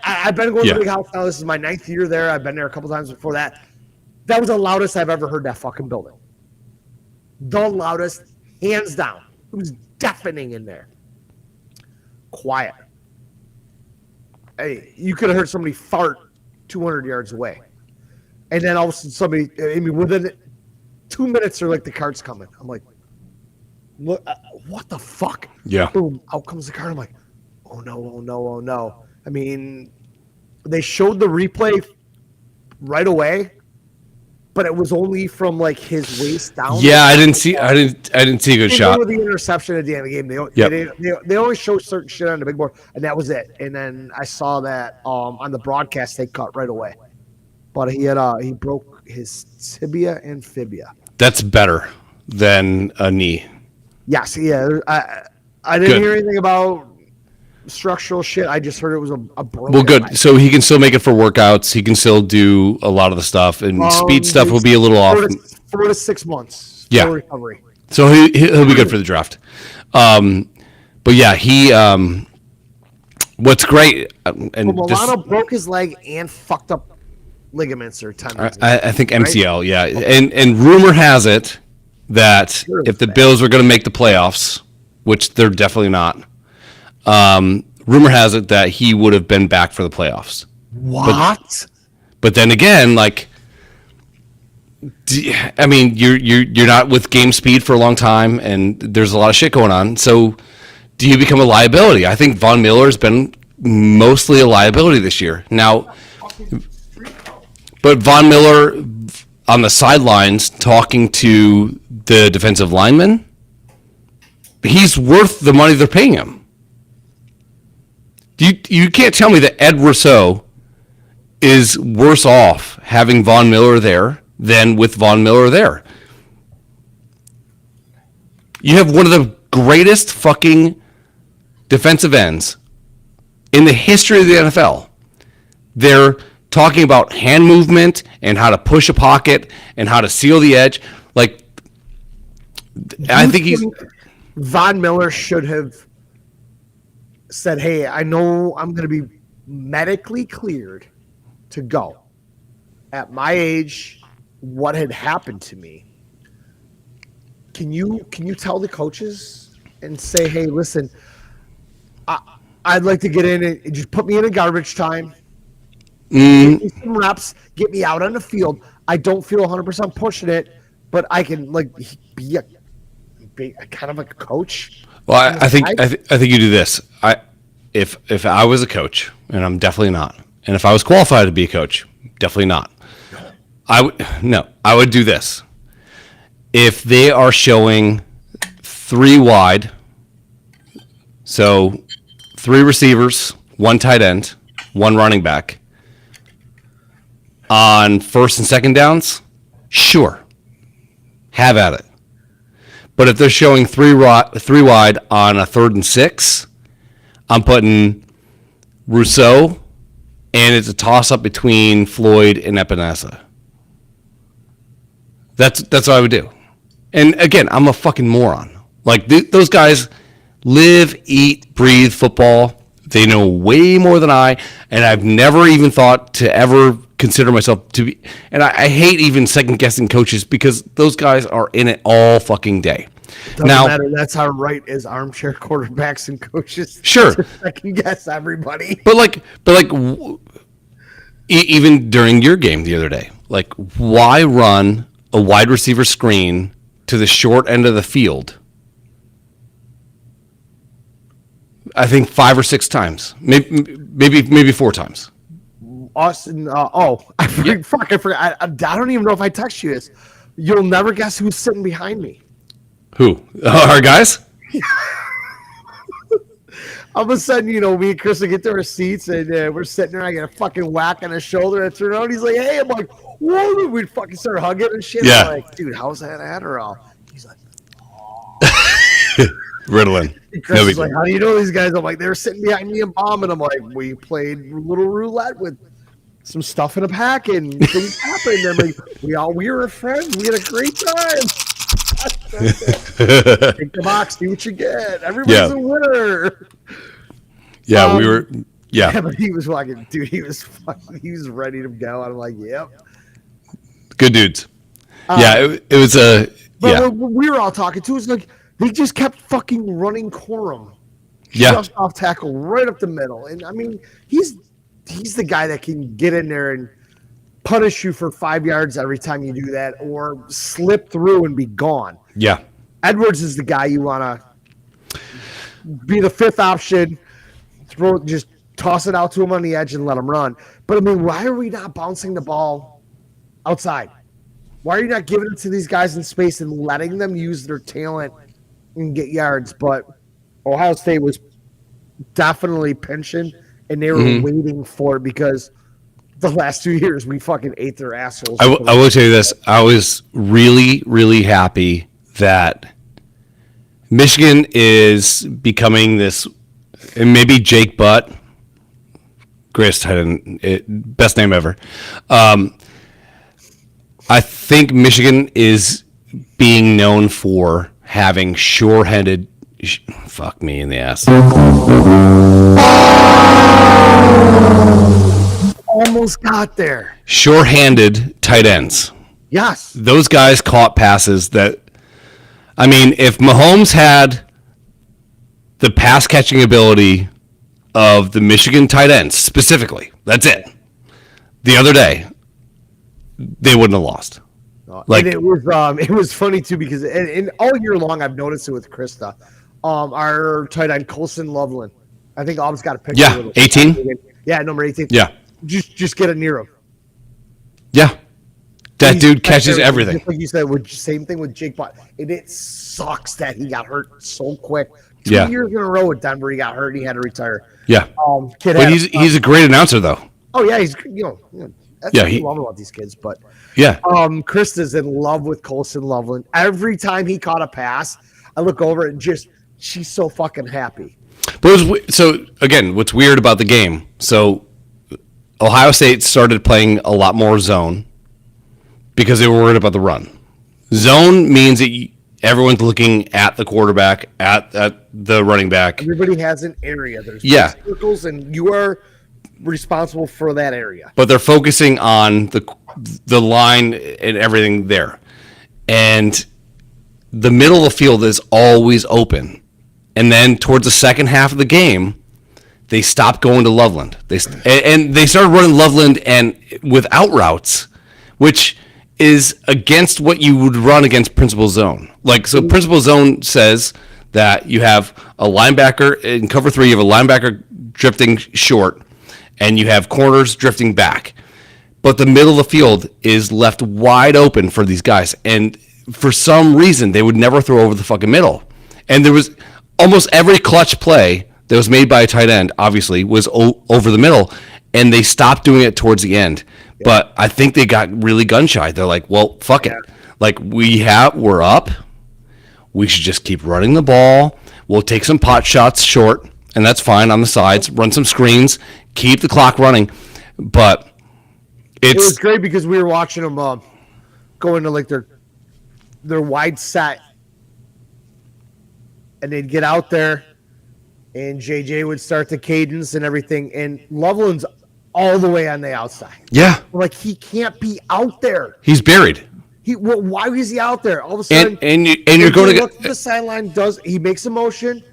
I've been going Yeah. to the big house now. This is my 9th year there. I've been there a couple times before that. That was the loudest I've ever heard that fucking building. The loudest, hands down. It was deafening in there. Quiet. Hey, you could have heard somebody fart 200 yards away. And then all of a sudden within 2 minutes, they're like, the cart's coming. I'm like, what the fuck? Yeah. Boom, out comes the cart. I'm like, oh no. I mean, they showed the replay right away, but it was only from like his waist down. Yeah, I didn't see a good shot. With the interception at the end of the game, they only show certain shit on the big board, and that was it. And then I saw that on the broadcast they cut right away. But he broke his tibia and fibia. That's better than a knee. Yes, yeah. I didn't Good. hear anything about structural shit. I just heard it was a broken Well, good. leg. So he can still make it for workouts. He can still do a lot of the stuff, and speed stuff will be a little off. 4 to 6 months. Yeah. Full recovery. So he'll be good for the draft. But yeah, he. What's great, and Well, this, Milano broke his leg and fucked up ligaments or tendons. I think MCL, yeah, and rumor has it that if the Bills were going to make the playoffs, which they're definitely not, rumor has it that he would have been back for the playoffs. What? But then again, like, I mean, you're not with game speed for a long time, and there's a lot of shit going on. So, do you become a liability? I think Von Miller's been mostly a liability this year. Now, but Von Miller on the sidelines talking to the defensive lineman, he's worth the money they're paying him. You can't tell me that Ed Rousseau is worse off having Von Miller there than with Von Miller there. You have one of the greatest fucking defensive ends in the history of the NFL. They're talking about hand movement and how to push a pocket and how to seal the edge. Like, I think he's... Von Miller should have said, hey, I know I'm going to be medically cleared to go. At my age, what had happened to me? Can you tell the coaches and say, hey, listen, I'd like to get in and just put me in a garbage time. Give me some reps, get me out on the field. I don't feel 100% pushing it, but I can be a kind of a coach. Well, I think you do this. If I was a coach, and I'm definitely not, and if I was qualified to be a coach, definitely not. I would do this. if they are showing 3 wide, so 3 receivers, 1 tight end, 1 running back, on first and second downs, sure, have at it. But if they're showing 3 wide on a 3rd and 6, I'm putting Rousseau, and it's a toss-up between Floyd and Epinesa. That's what I would do. And again, I'm a fucking moron. Like, those guys live, eat, breathe football. They know way more than I, and I've never even thought to ever consider myself to be. And I hate even second-guessing coaches because those guys are in it all fucking day. Doesn't matter. That's our right as armchair quarterbacks and coaches. Sure. I can guess everybody. But even during your game the other day, like, why run a wide receiver screen to the short end of the field? I think 5 or 6 times, maybe 4 times. Austin. I forgot. I don't even know if I text you this. You'll never guess who's sitting behind me. Who? Our guys? All of a sudden, me and Chris will get to our seats, and we're sitting there. I get a fucking whack on his shoulder. I turn around. He's like, "Hey," I'm like, "Whoa!" We'd fucking start hugging and shit. Yeah. I'm like, dude, how's that Adderall? He's like, Ritalin. Chris is like, how do you know these guys? I'm like, they were sitting behind me and bombing. I'm like, we played little roulette with some stuff in a pack, and things happened. And like, we were friends. We had a great time. Take the box, see what you get. Everybody's a winner. Yeah, we were. Yeah. Yeah, but he was walking, dude. He was ready to go. I'm like, yep. Good dudes. It was a. But we were all talking too. It's like they just kept fucking running Corum. Yeah. Just off tackle right up the middle, and I mean, he's the guy that can get in there and punish you for 5 yards every time you do that, or slip through and be gone. Yeah. Edwards is the guy you want to be the 5th option. Just toss it out to him on the edge and let him run. But I mean, why are we not bouncing the ball outside? Why are you not giving it to these guys in space and letting them use their talent and get yards? But Ohio State was definitely pinching, and they were waiting for it because the last 2 years we fucking ate their assholes. I will tell you this. I was really, really happy that Michigan is becoming this, and maybe Jake Butt, greatest tight end, best name ever. I think Michigan is being known for having sure-handed. Fuck me in the ass. Almost got there. Sure-handed tight ends. Yes. Those guys caught passes that, I mean, if Mahomes had the pass catching ability of the Michigan tight ends specifically, that's it. The other day, they wouldn't have lost. Like, and it was funny too because and all year long I've noticed it with Krista, our tight end Colson Loveland. I think Aub's got a picture. Yeah, 18. Yeah, number 18. Yeah, just get it near him. Yeah, that dude catches everything. Just like you said, same thing with Jake Butt. And it sucks that he got hurt so quick. 2 years in a row with Denver, he got hurt and he had to retire. Yeah, but he's a great announcer though. Oh yeah, he's that's what I love about these kids. But yeah, Krista's in love with Colson Loveland. Every time he caught a pass, I look over and she's so fucking happy. But so again, what's weird about the game? So Ohio State started playing a lot more zone because they were worried about the run. Zone means that everyone's looking at the quarterback, at the running back. Everybody has an area. There's circles, and you are responsible for that area. But they're focusing on the line and everything there. And the middle of the field is always open. And then towards the second half of the game, they stopped going to Loveland. They started running Loveland and without routes, which is against what you would run against principal zone. Like, so principal zone says that you have a linebacker in cover 3, you have a linebacker drifting short, and you have corners drifting back. But the middle of the field is left wide open for these guys. And for some reason, they would never throw over the fucking middle. And there was almost every clutch play that was made by a tight end, obviously, was over the middle, and they stopped doing it towards the end. Yeah. But I think they got really gun shy. They're like, well, fuck it. Like, we're up. We should just keep running the ball. We'll take some pot shots short, and that's fine on the sides. Run some screens. Keep the clock running. But it was great because we were watching them go into like their wide set, and they'd get out there, and JJ would start the cadence and everything, and Loveland's all the way on the outside. Yeah, like he can't be out there. He's buried. Why is he out there? All of a sudden, and you're going to look at the sideline. He makes a motion,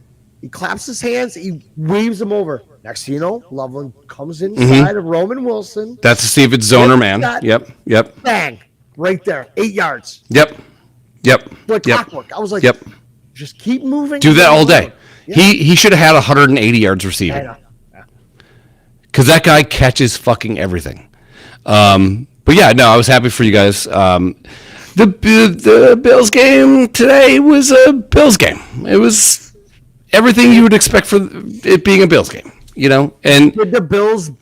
he claps his hands, he waves him over. Next thing you know, Loveland comes inside of Roman Wilson. That's to see if it's zone or man. Yep. Bang, right there, 8 yards. Yep. Like clockwork. I was like, just keep moving. Do that all day. Yeah. He should have had 180 yards receiving. I know. Because that guy catches fucking everything. But yeah, no, I was happy for you guys. The Bills game today was a Bills game. It was everything you would expect for it being a Bills game, you know. And did the Bills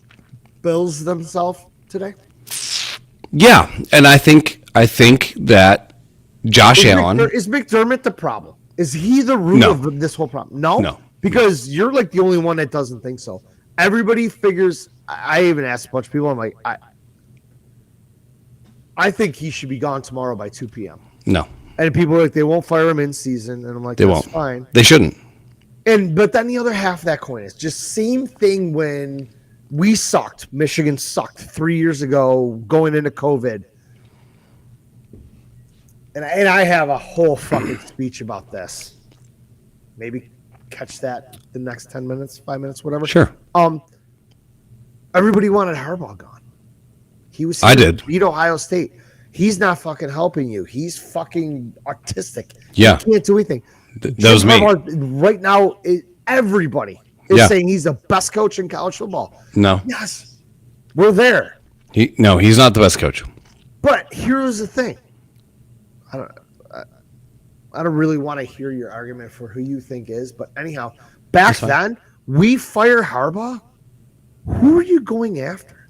themselves today? Yeah, and I think that Josh Allen is McDermott the problem. Is he the root of this whole problem? No, because you're like the only one that doesn't think so. Everybody figures. I even asked a bunch of people. I'm like, I think he should be gone tomorrow by 2 p.m. No. And people are like, they won't fire him in season. And I'm like, they that's won't. Fine. They shouldn't. But then the other half of that coin is just same thing when we sucked. Michigan sucked 3 years ago going into COVID. And I have a whole fucking speech about this. Maybe catch that the next 10 minutes, 5 minutes, whatever. Sure. Everybody wanted Harbaugh gone. He was. I did. Beat Ohio State. He's not fucking helping you. He's fucking autistic. Yeah. He can't do anything. That was me. Right now, everybody is saying he's the best coach in college football. No. Yes. We're there. He's not the best coach. But here's the thing. I don't really want to hear your argument for who you think is, but anyhow, back then, we fire Harbaugh. Who are you going after?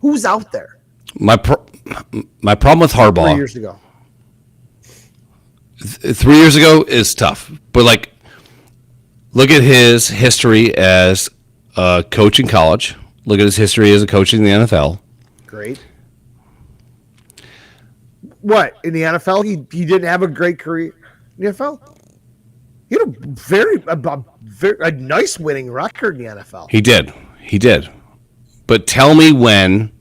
Who's out there? My problem with Harbaugh 3 years ago. 3 years ago is tough, but like, look at his history as a coach in college. Look at his history as a coach in the NFL. Great. What in the NFL? He didn't have a great career in the NFL. He had a nice winning record in the NFL. He did. But tell me when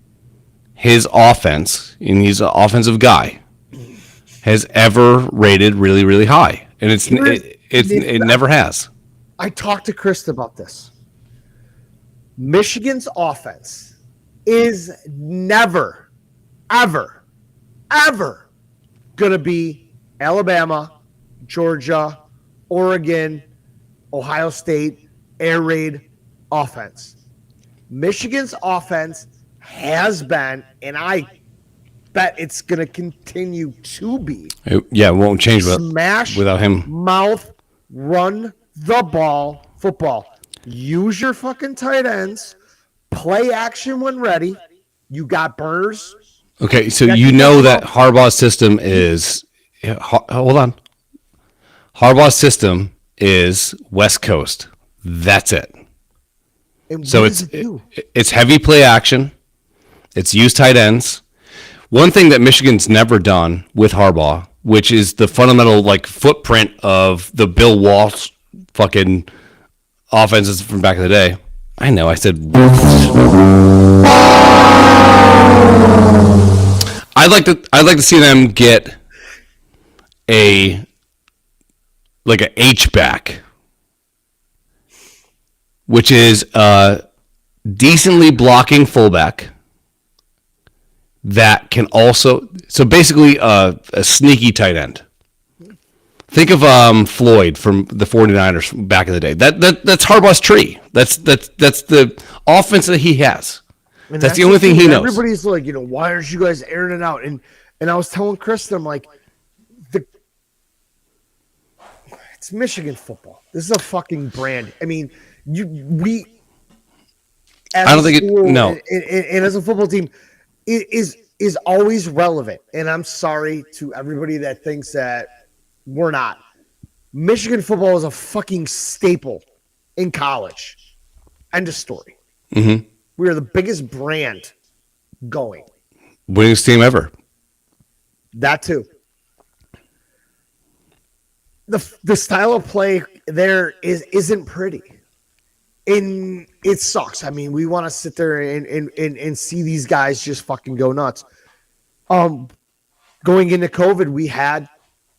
his offense, and he's an offensive guy, has ever rated really, really high, and it never has. I talked to Chris about this. Michigan's offense is never, ever, ever going to be Alabama, Georgia, Oregon, Ohio State, air raid offense. Michigan's offense has been, and I bet it's going to continue to be. It won't change without him. Mouth, run the ball, football. Use your fucking tight ends. Play action when ready. You got burners. Okay, so you know that Harbaugh's system is – hold on. Harbaugh's system is West Coast. That's it. So it's heavy play action. It's use tight ends. One thing that Michigan's never done with Harbaugh, which is the fundamental like footprint of the Bill Walsh fucking offenses from back in the day. I know I said I'd like to see them get a H back, which is a decently blocking fullback that can also basically a sneaky tight end. Think of Floyd from the 49ers back in the day. That's Harbaugh's tree. That's the offense that he has. And that's the only thing he knows. Everybody's like, why aren't you guys airing it out? And I was telling Chris, I'm like, It's Michigan football. This is a fucking brand. I mean, we. I don't think no. And as a football team, it is always relevant. And I'm sorry to everybody that thinks that we're not. Michigan football is a fucking staple in college. End of story. Mm-hmm. We are the biggest brand going. Winningest team ever. That too. The style of play there isn't pretty. And it sucks. I mean, we want to sit there and see these guys just fucking go nuts. Going into COVID, we had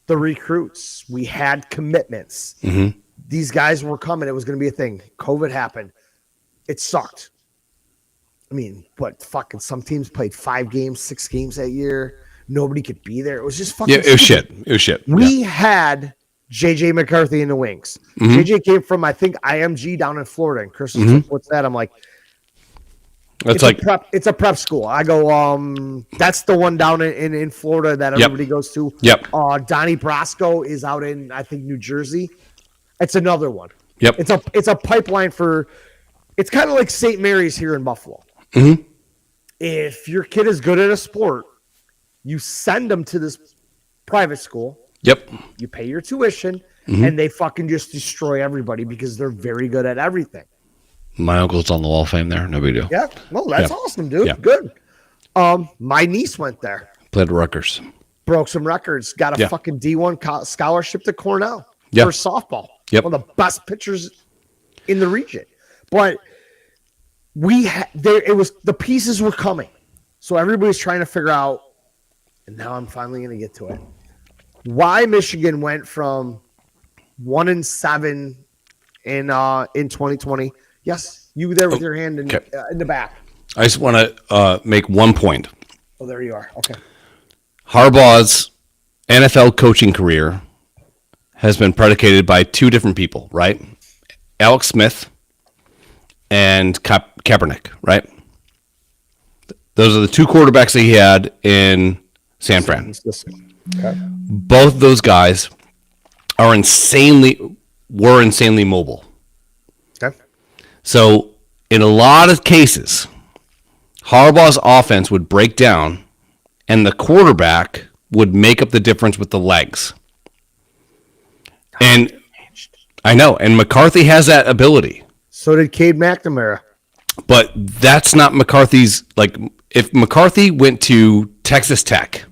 the recruits. We had commitments. Mm-hmm. These guys were coming. It was going to be a thing. COVID happened. It sucked. I mean, what fucking some teams played 5 games, 6 games that year. Nobody could be there. It was just fucking it was shit. It was shit. We had JJ McCarthy in the wings. Mm-hmm. JJ came from, I think, IMG down in Florida. And Chris was like, what's that? I'm like, it's like it's a prep school. I go, that's the one down in Florida that everybody goes to. Yep. Donnie Brasco is out in, I think, New Jersey. It's another one. Yep. It's a pipeline for. It's kind of like St. Mary's here in Buffalo. Mm-hmm. If your kid is good at a sport, you send them to this private school. Yep. You pay your tuition, and they fucking just destroy everybody because they're very good at everything. My uncle's on the Wall of Fame there. No big deal. Yeah. Well, that's awesome, dude. Yeah. Good. My niece went there. Played at Rutgers. Broke some records. Got a fucking D1 scholarship to Cornell for softball. Yep. One of the best pitchers in the region. But it was the pieces were coming. So everybody's trying to figure out, and now I'm finally going to get to it. Why Michigan went from 1-7 in 2020. Yes, you there with your hand in the back. I just want to make one point. Oh, there you are. Okay. Harbaugh's NFL coaching career has been predicated by 2 different people, right? Alex Smith and Kaepernick, right? Those are the 2 quarterbacks that he had in San Fran. Okay. Both of those guys were insanely mobile. Okay. So in a lot of cases, Harbaugh's offense would break down and the quarterback would make up the difference with the legs. And I know, and McCarthy has that ability. So did Cade McNamara. But that's not McCarthy's, like, if McCarthy went to Texas Tech.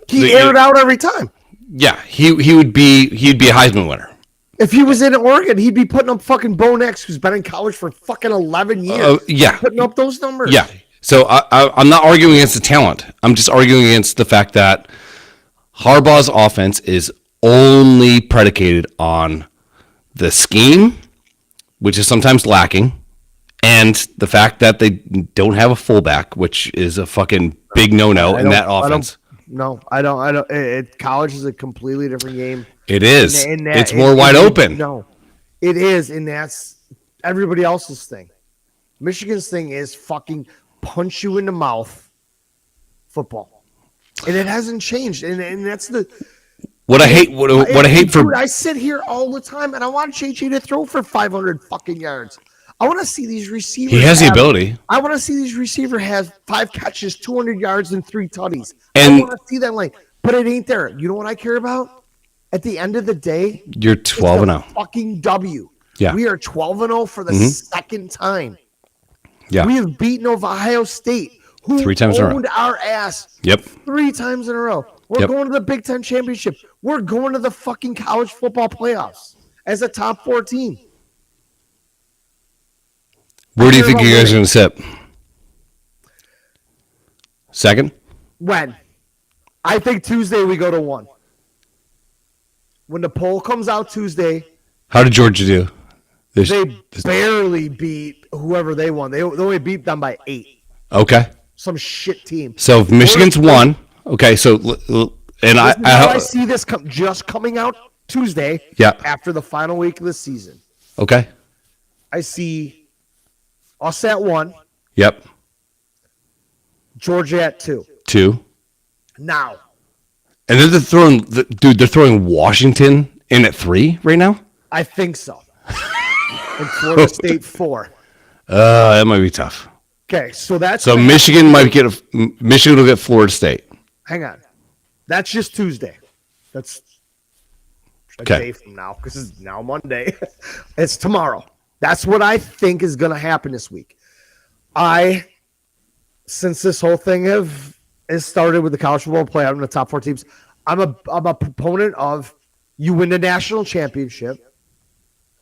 He aired out every time. Yeah, he'd be a Heisman winner. If he was in Oregon, he'd be putting up fucking Bo Nix, who's been in college for fucking 11 years. Yeah. Putting up those numbers. Yeah. So I'm not arguing against the talent. I'm just arguing against the fact that Harbaugh's offense is only predicated on the scheme, which is sometimes lacking, and the fact that they don't have a fullback, which is a fucking big no-no in that offense. I don't. College is a completely different game. It is. It's more wide open. No, it is, and that's everybody else's thing. Michigan's thing is fucking punch you in the mouth football, and it hasn't changed. And that's the what I hate. What I hate for. Dude, I sit here all the time, and I want JJ to throw for 500 fucking yards. I want to see these receivers. He has the ability. I want to see these receivers have 5 catches, 200 yards, and 3 tutties. And I want to see that line, but it ain't there. You know what I care about? At the end of the day, you're 12-0. Fucking W. Yeah, we are 12-0 for the second time. Yeah, we have beaten Ohio State, who 3 times in a row. Owned our ass. Yep, 3 times in a row. We're going to the Big Ten championship. We're going to the fucking college football playoffs as a top 4 team. Where do you think you guys are going to sit? Second? When? I think Tuesday we go to 1. When the poll comes out Tuesday. How did Georgia do? They barely beat whoever they won. They only beat them by 8. Okay. Some shit team. So if Michigan's won, okay, so and I see this just coming out Tuesday. Yeah. After the final week of the season. Okay. I see us at 1. Yep. Georgia at 2. 2. Now, And then they're throwing Washington in at 3 right now. I think so. And Florida State 4. That might be tough. Okay, so that's So Michigan Michigan will get Florida State. hang on. That's just Tuesday. That's a Okay. day from now because it's now Monday. It's tomorrow. That's what I think is going to happen this week. Since this whole thing has started with the college football playoff and the top 4 teams, I'm a proponent of you win the national championship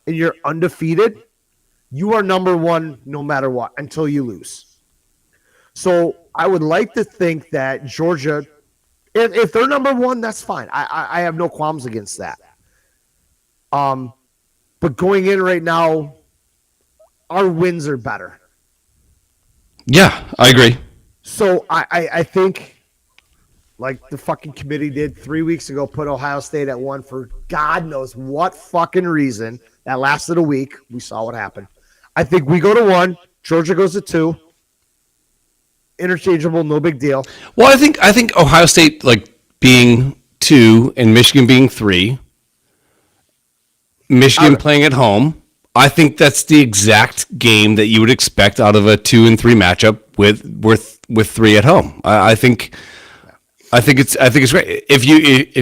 and you're undefeated. You are number 1 no matter what until you lose. So I would like to think that Georgia, if they're number 1, that's fine. I have no qualms against that. But going in right now, our wins are better. Yeah, I agree. So I think, like the fucking committee did 3 weeks ago, put Ohio State at 1 for God knows what fucking reason. That lasted a week. We saw what happened. I think we go to 1. Georgia goes to 2. Interchangeable, no big deal. Well, I think Ohio State being 2 and Michigan being 3. Michigan playing at home. I think that's the exact game that you would expect out of a 2 and 3 matchup with 3 at home. I think it's great. If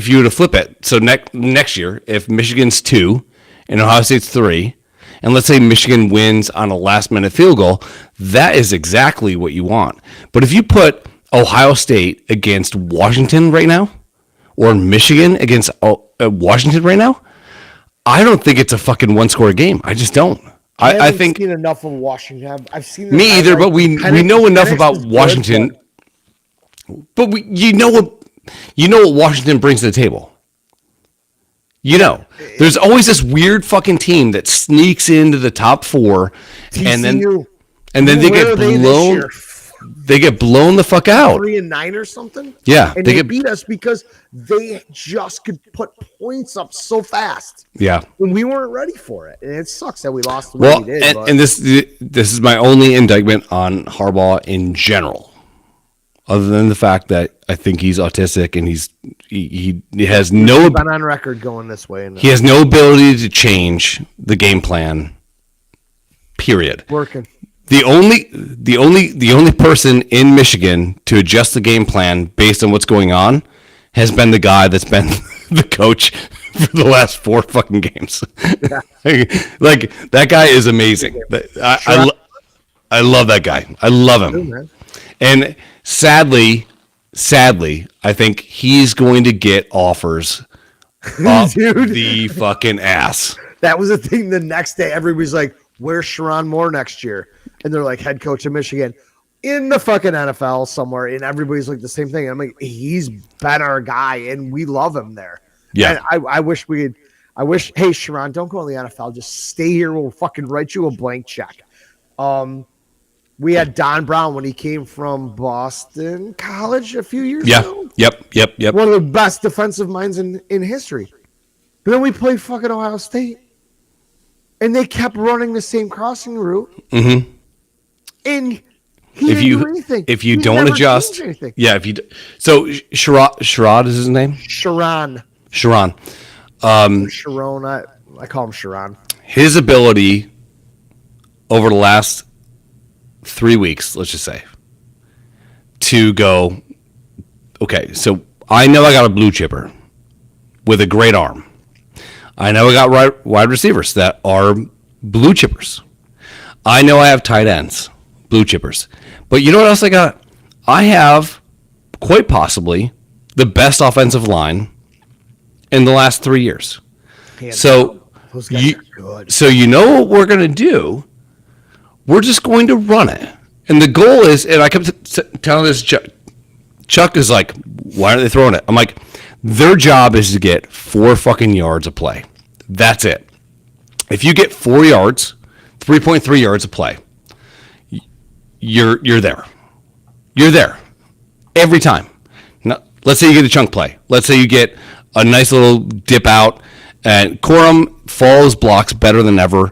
you were to flip it, so next year, if Michigan's 2 and Ohio State's 3, and let's say Michigan wins on a last-minute field goal, that is exactly what you want. But if you put Ohio State against Washington right now, or Michigan against Washington right now, I don't think it's a fucking 1-score game. I just don't. I think seen enough of Washington. I've seen me either, but we know enough about is Washington. good, But you know what Washington brings to the table. There's always this weird fucking team that sneaks into the top 4, and then TCU. they Where get are they this blown. year? They get blown the fuck out. 3-9 or something. Yeah, and they they get- beat us because they just could put points up so fast, Yeah. and we weren't ready for it. And it sucks that we lost the way Well, we did. and this is my only indictment on Harbaugh in general, other than the fact that I think he's autistic and he has no been on record going this way, and he has no ability to change the game plan. Period. working. The only person in Michigan to adjust the game plan based on what's going on has been the guy that's been the coach for the last 4 fucking games. Like that guy is amazing. I love that guy. I love him. Man. And sadly, I think he's going to get offers up Dude. the fucking ass. That was the thing. The next day, everybody's like, "Where's Sharon Moore next year?" And they're like, "Head coach of Michigan in the fucking NFL somewhere." And everybody's like the same thing. I'm like, he's been our guy, and we love him there. Yeah. And I wish we could. I wish, hey, Sharon, don't go in the NFL. Just stay here. We'll fucking write you a blank check. We had Don Brown when he came from Boston College a few years Yeah. ago. Yep. One of the best defensive minds in history. But then we played fucking Ohio State. And they kept running the same crossing route. Mm-hmm. And he didn't do anything. If you He don't never adjust, changed anything. yeah. So Sherrod is his name. Sharon. Sharon. Sharon. I call him Sharon. His ability over the last 3 weeks, let's just say, to go, okay, so I know I got a blue chipper with a great arm. I know I got wide receivers that are blue chippers. I know I have tight ends, blue chippers. But you know what else I got? I have quite possibly the best offensive line in the last 3 years. Hands So down. Those guys you, are good. so you know what we're going to do? We're just going to run it. And the goal is, and I kept telling this, Chuck is like, why aren't they throwing it? I'm like, their job is to get 4 fucking yards of play. That's it. If you get 4 yards, 3.3 yards of play, you're there. You're there every time. Now, let's say you get a chunk play. Let's say you get a nice little dip out, and Corum follows blocks better than ever.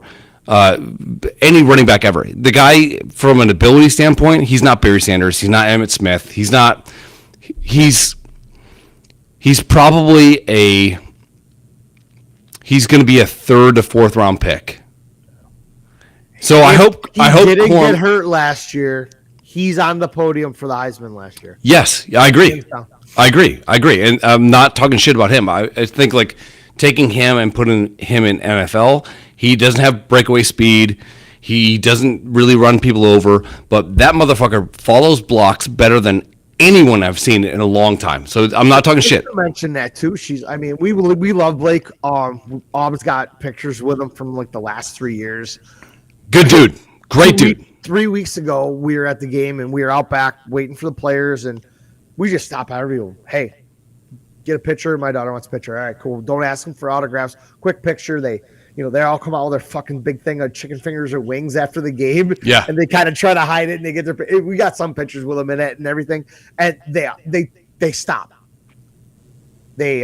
Any running back ever. The guy, from an ability standpoint, he's not Barry Sanders. He's not Emmitt Smith. He's he's going to be a 3rd to 4th round pick. So I hope didn't Corn, get hurt last year. He's on the podium for the Heisman last year. Yes, I agree. I agree. And I'm not talking shit about him. I think like taking him and putting him in NFL, he doesn't have breakaway speed. He doesn't really run people over, but that motherfucker follows blocks better than anyone I've seen in a long time. So I'm not talking shit. I mentioned that too. We love Blake. Aub's got pictures with him from like the last 3 years. Good dude. Great dude. 3 weeks ago, we were at the game and we were out back waiting for the players, and we just stopped by everyone. Hey, get a picture. My daughter wants a picture. All right, cool. Don't ask them for autographs. Quick picture. They all come out with their fucking big thing of chicken fingers or wings after the game. Yeah. And they kind of try to hide it, and they get their. We got some pictures with them in it and everything, and they stop. They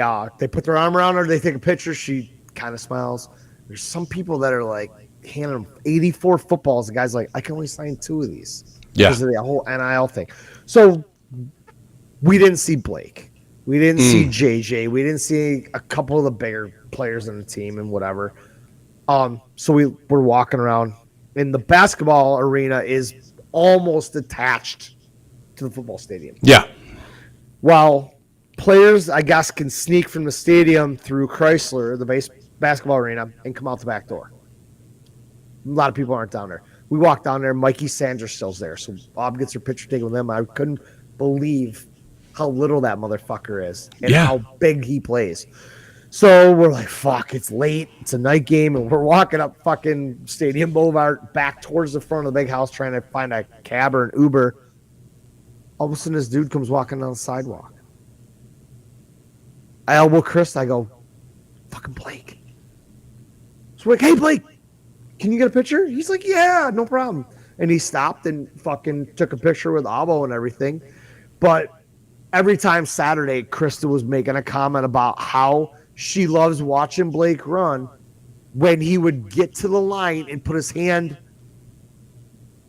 put their arm around her. They take a picture. She kind of smiles. There's some people that are like handing them 84 footballs. The guy's like, I can only sign 2 of these. Yeah. Because of the whole NIL thing. So we didn't see Blake. We didn't see JJ. We didn't see a couple of the bigger players on the team and whatever. So we're walking around, and the basketball arena is almost attached to the football stadium. Yeah. While players, I guess, can sneak from the stadium through Chrysler, the basketball arena, and come out the back door. A lot of people aren't down there. We walk down there. Mikey Sanders still's there, so Bob gets her picture taken with him. I couldn't believe how little that motherfucker is and how big he plays. So we're like, fuck, it's late. It's a night game, and we're walking up fucking Stadium Boulevard back towards the front of the big house trying to find a cab or an Uber. All of a sudden, this dude comes walking down the sidewalk. I elbow Chris. I go, fucking Blake. So we're like, hey, Blake, can you get a picture? He's like, yeah, no problem. And he stopped and fucking took a picture with Abo and everything. But every time Saturday, Krista was making a comment about how she loves watching Blake run when he would get to the line and put his hand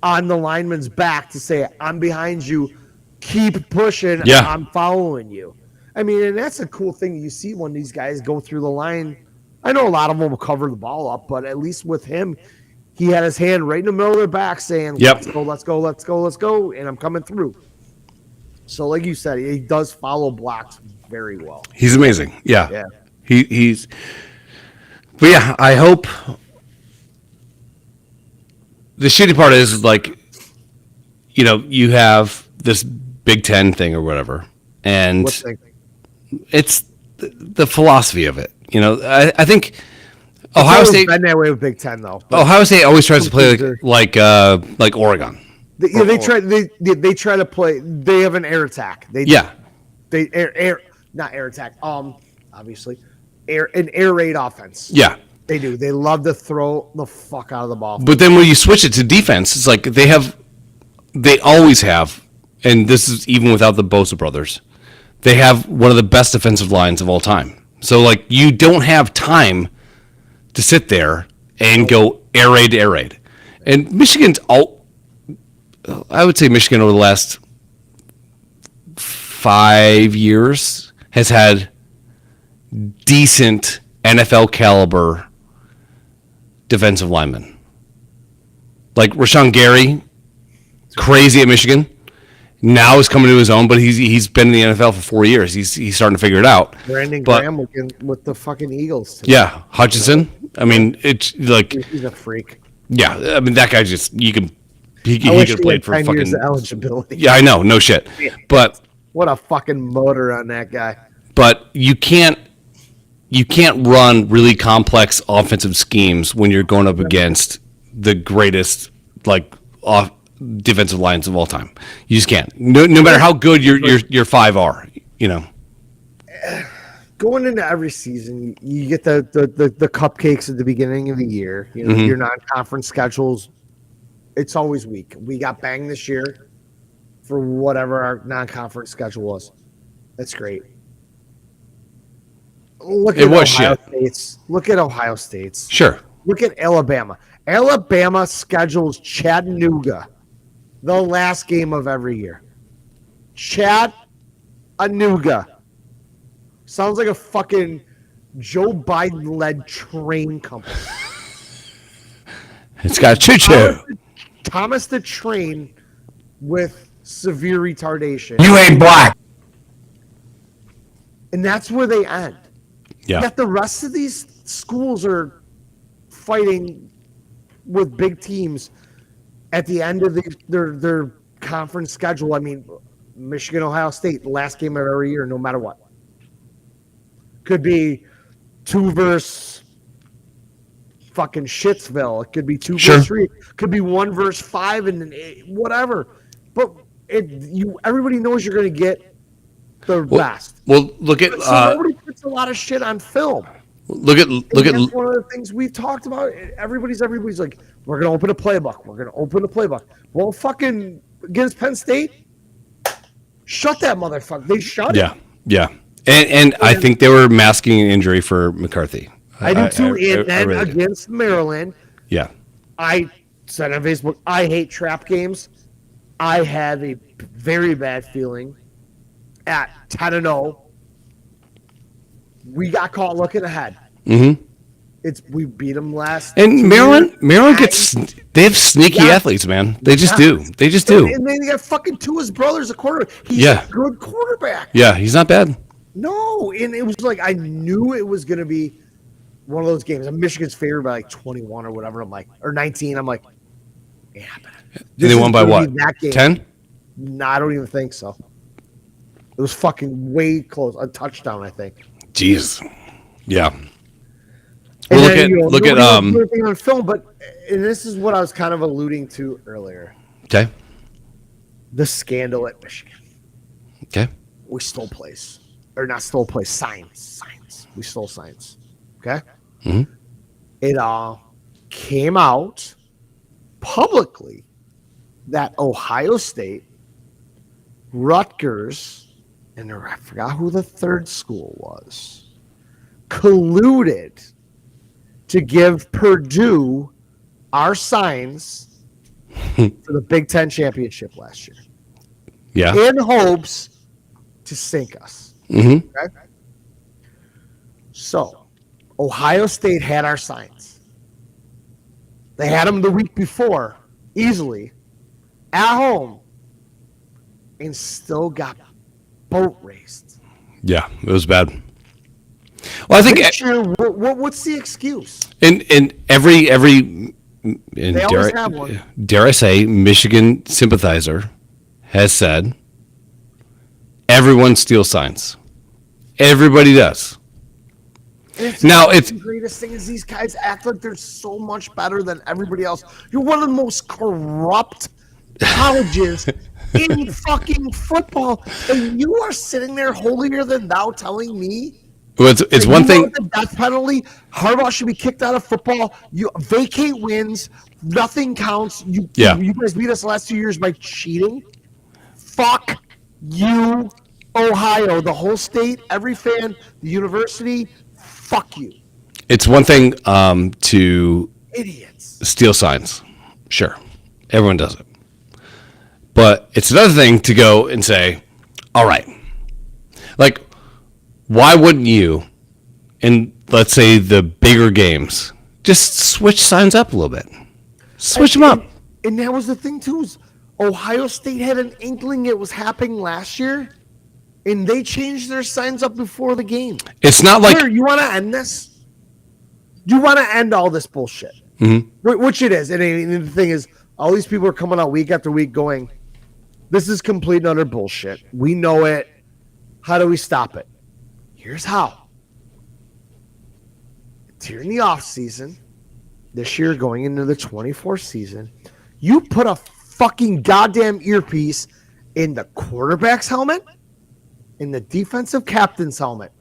on the lineman's back to say, I'm behind you. Keep pushing. Yeah. I'm following you. I mean, and that's a cool thing you see when these guys go through the line. I know a lot of them will cover the ball up, but at least with him, he had his hand right in the middle of their back saying, let's go, and I'm coming through. So like you said, he does follow blocks very well. He's amazing. Yeah. Yeah. He's but yeah, I hope the shitty part is like, you have this Big Ten thing or whatever, and it's the philosophy of it. I think Ohio State been that way with Big Ten though. Ohio State always tries to play like Oregon. They try to play. They have an air attack. They not air attack. Obviously, an air raid offense. Yeah, they do. They love to throw the fuck out of the ball. But then when you switch it to defense, it's like they always have, and this is even without the Bosa brothers. They have one of the best defensive lines of all time. So like you don't have time to sit there and go air raid to air raid. And I would say Michigan over the last 5 years has had decent NFL caliber defensive linemen. Like Rashawn Gary, crazy at Michigan. Now he's coming to his own, but he's been in the NFL for 4 years. He's starting to figure it out. Brandon Graham with the fucking Eagles today. Yeah, Hutchinson. I mean, it's like he's a freak. Yeah, I mean that guy just he could have played for 10 fucking years of eligibility. Yeah, I know, no shit. But what a fucking motor on that guy. But you can't run really complex offensive schemes when you're going up against the greatest defensive lines of all time. You just can't. No matter how good your five are, Going into every season, you get the cupcakes at the beginning of the year. Your non-conference schedules, it's always weak. We got banged this year for whatever our non-conference schedule was. That's great. Look at Ohio State's. Look at Ohio State's. Sure. Look at Alabama. Alabama schedules Chattanooga the last game of every year. Chattanooga. Sounds like a fucking Joe Biden-led train company. It's got choo-choo. Thomas the Train with severe retardation. You ain't black. And that's where they end. Yeah. Yet the rest of these schools are fighting with big teams at the end of their conference schedule. I mean, Michigan, Ohio State, the last game of every year, no matter what. Could be 2 versus fucking Shitsville. It could be 2 Sure. versus 3. Could be 1 versus 5 and whatever. But everybody knows you're going to get the best. Well, look at So nobody puts a lot of shit on film. look at And that's one of the things we've talked about. Everybody's like, we're gonna open a playbook. We're gonna open a playbook. Well, fucking against Penn State, shut that motherfucker. They shut it. Yeah. And I think they were masking an injury for McCarthy. I do too. I And then really do. against Maryland, Yeah. I said on Facebook, I hate trap games. I have a very bad feeling at 10-0. We got caught looking ahead. Mm-hmm. We beat them last. And 2 Maryland years. they have sneaky Yeah. athletes, man. They just do. They just do. And then they got fucking Tua's brother's a quarterback. He's Yeah. a good quarterback. Yeah, he's not bad. No, and it was like I knew it was going to be one of those games. And Michigan's favored by like 21 or whatever. I'm like, or 19. I'm like, yeah. They won by what? 10? No, I don't even think so. It was fucking way close. A touchdown, I think. Jeez. Yeah. And Well, then, look nobody at was doing anything on film, but and this is what I was kind of alluding to earlier. Okay. The scandal at Michigan. Okay. We stole plays. Or not stole plays, signs. We stole signs. Okay? Mm-hmm. It came out publicly that Ohio State, Rutgers, and I forgot who the third school was, colluded to give Purdue our signs for the Big Ten championship last year Yeah. in hopes to sink us. Mm-hmm. Okay? So, Ohio State had our signs. They had them the week before, easily, at home, and still got boat raced. Yeah, it was bad. Well, I think This year, what's the excuse? in every and They always have one. dare I say, Michigan sympathizer has said everyone steals signs. Everybody does. Now, it's- the greatest thing is these guys act like they're so much better than everybody else. You're one of the most corrupt colleges in fucking football, and you are sitting there holier than thou telling me It's that one you thing. want the death penalty. Harbaugh should be kicked out of football. You vacate wins. Nothing counts. You guys beat us the last 2 years by cheating. Fuck you, Ohio. The whole state, every fan, the university. Fuck you, It's one thing to idiots. steal signs. Sure, everyone does it. But it's another thing to go and say, all right, like, why wouldn't you, in, let's say, the bigger games, just switch signs up a little bit? Switch them up. And that was the thing, too, is Ohio State had an inkling it was happening last year, and they changed their signs up before the game. It's not like, Here, you want to end this? You want to end all this bullshit, which it is. And the thing is, all these people are coming out week after week going, this is complete and utter bullshit. We know it. How do we stop it? Here's how. During the off season, this year going into the 24 season, you put a fucking goddamn earpiece in the quarterback's helmet, in the defensive captain's helmet.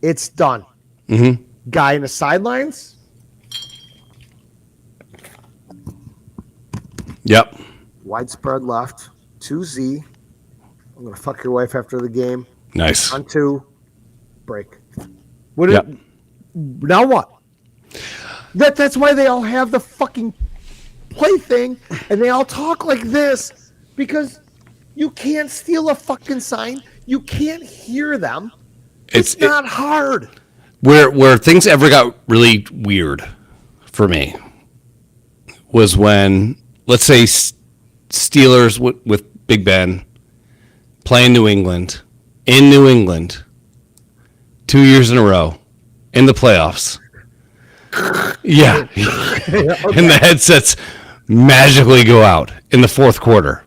It's done. mm-hmm. Guy in the sidelines, Yep. widespread left, 2Z. I'm going to fuck your wife after the game. Nice. On 2, break. What? Yep. Now what? That's why they all have the fucking play thing, and they all talk like this, because you can't steal a fucking sign. You can't hear them. It's not hard. Where things ever got really weird for me was when, let's say, Steelers with Big Ben playing New England, in New England, 2 years in a row, in the playoffs. Yeah. And the headsets magically go out in the fourth quarter.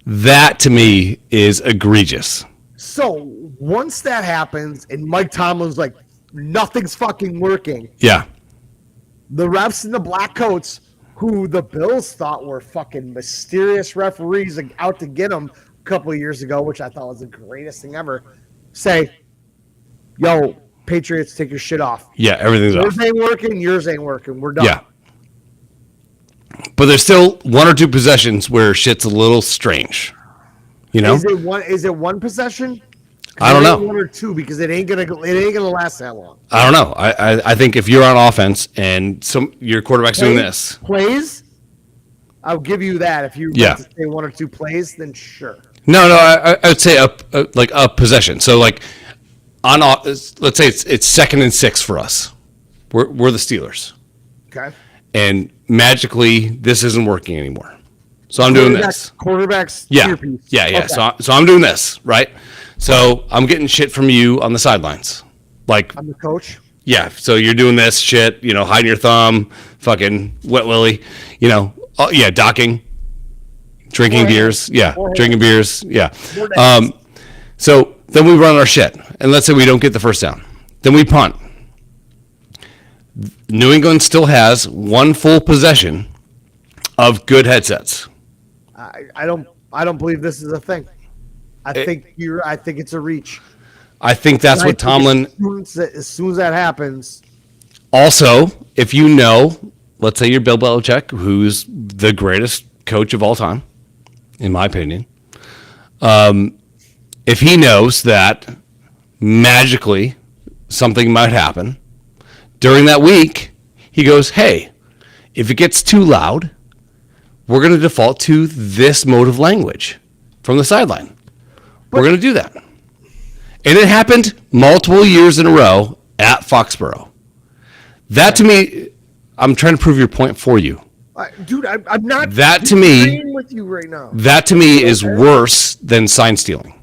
That, to me, is egregious. So once that happens and Mike Tomlin's like, nothing's fucking working, Yeah. the refs in the black coats, who the Bills thought were fucking mysterious referees out to get them a couple of years ago, which I thought was the greatest thing ever, say, yo, Patriots, take your shit off. Yeah, everything's Yours off. ain't working, yours ain't working. We're done. Yeah. But there's still one or two possessions where shit's a little strange. You know? Is it one possession? I don't It ain't know. one or two, because it ain't gonna last that long. I don't know. I think if you're on offense and your quarterback's doing this. Plays, I'll give you that. If you Yeah. to say one or two plays, then sure. No, I would say a possession. So like let's say it's 2nd and 6 for us. We're the Steelers, Okay. and magically this isn't working anymore. So I'm doing this. Quarterbacks. Yeah, earpiece. yeah. Okay. So I'm doing this, right? So I'm getting shit from you on the sidelines, like I'm the coach. yeah. So you're doing this shit, hiding your thumb, fucking wet willy, yeah, docking, drinking beers, yeah, drinking beers, yeah. So then we run our shit, and let's say we don't get the first down, then we punt. New England still has one full possession of good headsets. I don't believe this is a thing. I think it's a reach. I think that's I what think Tomlin. As soon as that happens, Also, if let's say you're Bill Belichick, who's the greatest coach of all time, in my opinion. If he knows that magically something might happen during that week, he goes, hey, if it gets too loud, we're going to default to this mode of language from the sideline. We're going to do that. And it happened multiple years in a row at Foxborough. That to me, I'm trying to prove your point for you. dude, I'm not. That to me- disagreeing with you right now. That to me is worse than sign stealing.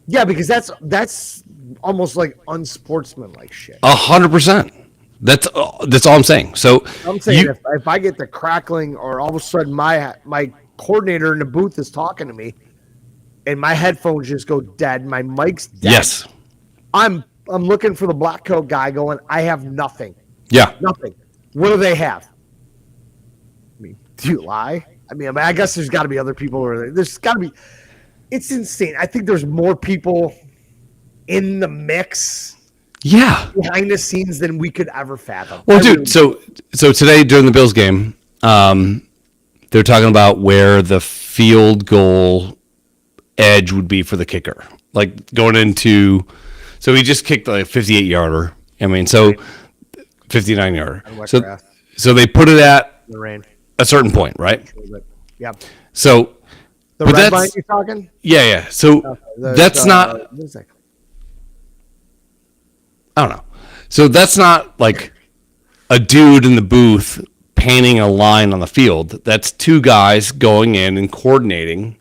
Yeah, because that's almost like unsportsmanlike shit. 100%. That's all I'm saying. So I'm saying if I get the crackling, or all of a sudden my coordinator in the booth is talking to me, and my headphones just go dead, my mic's dead. yes, I'm looking for the black coat guy, going, I have nothing, yeah, nothing. What do they have? I mean, do you lie? I mean, I guess there's got to be other people, or there's got to be. It's insane. I think there's more people in the mix yeah. behind the scenes than we could ever fathom. Well, I dude, really- so today during the Bills game, they're talking about where the field goal edge would be for the kicker, like going into. So he just kicked like a 58-yarder. I mean, so 59-yarder. Westcraft. So they put it at the rain. a certain point, right? Yep. So The But red that's- line you're talking? yeah. So that's not. What is that? I don't know. So that's not like a dude in the booth painting a line on the field. That's two guys going in and coordinating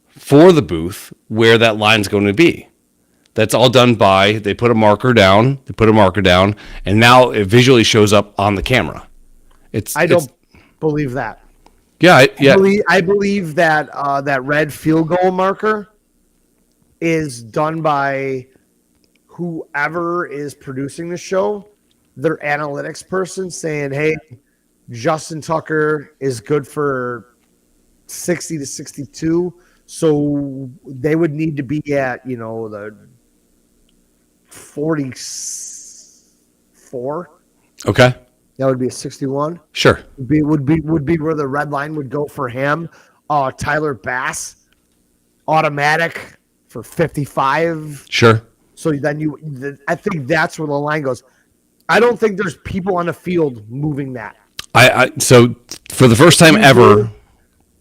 for the booth where that line's going to be. That's all done by, they put a marker down, and now it visually shows up on the camera. I don't believe that. Yeah, yeah. I believe that that red field goal marker is done by whoever is producing the show, their analytics person, saying, hey, Justin Tucker is good for 60 to 62. So they would need to be at, the 44. Okay, That would be a 61. sure. Would be where the red line would go for him. Tyler Bass, automatic for 55. Sure. So then I think that's where the line goes. I don't think there's people on the field moving that. So for the first time ever,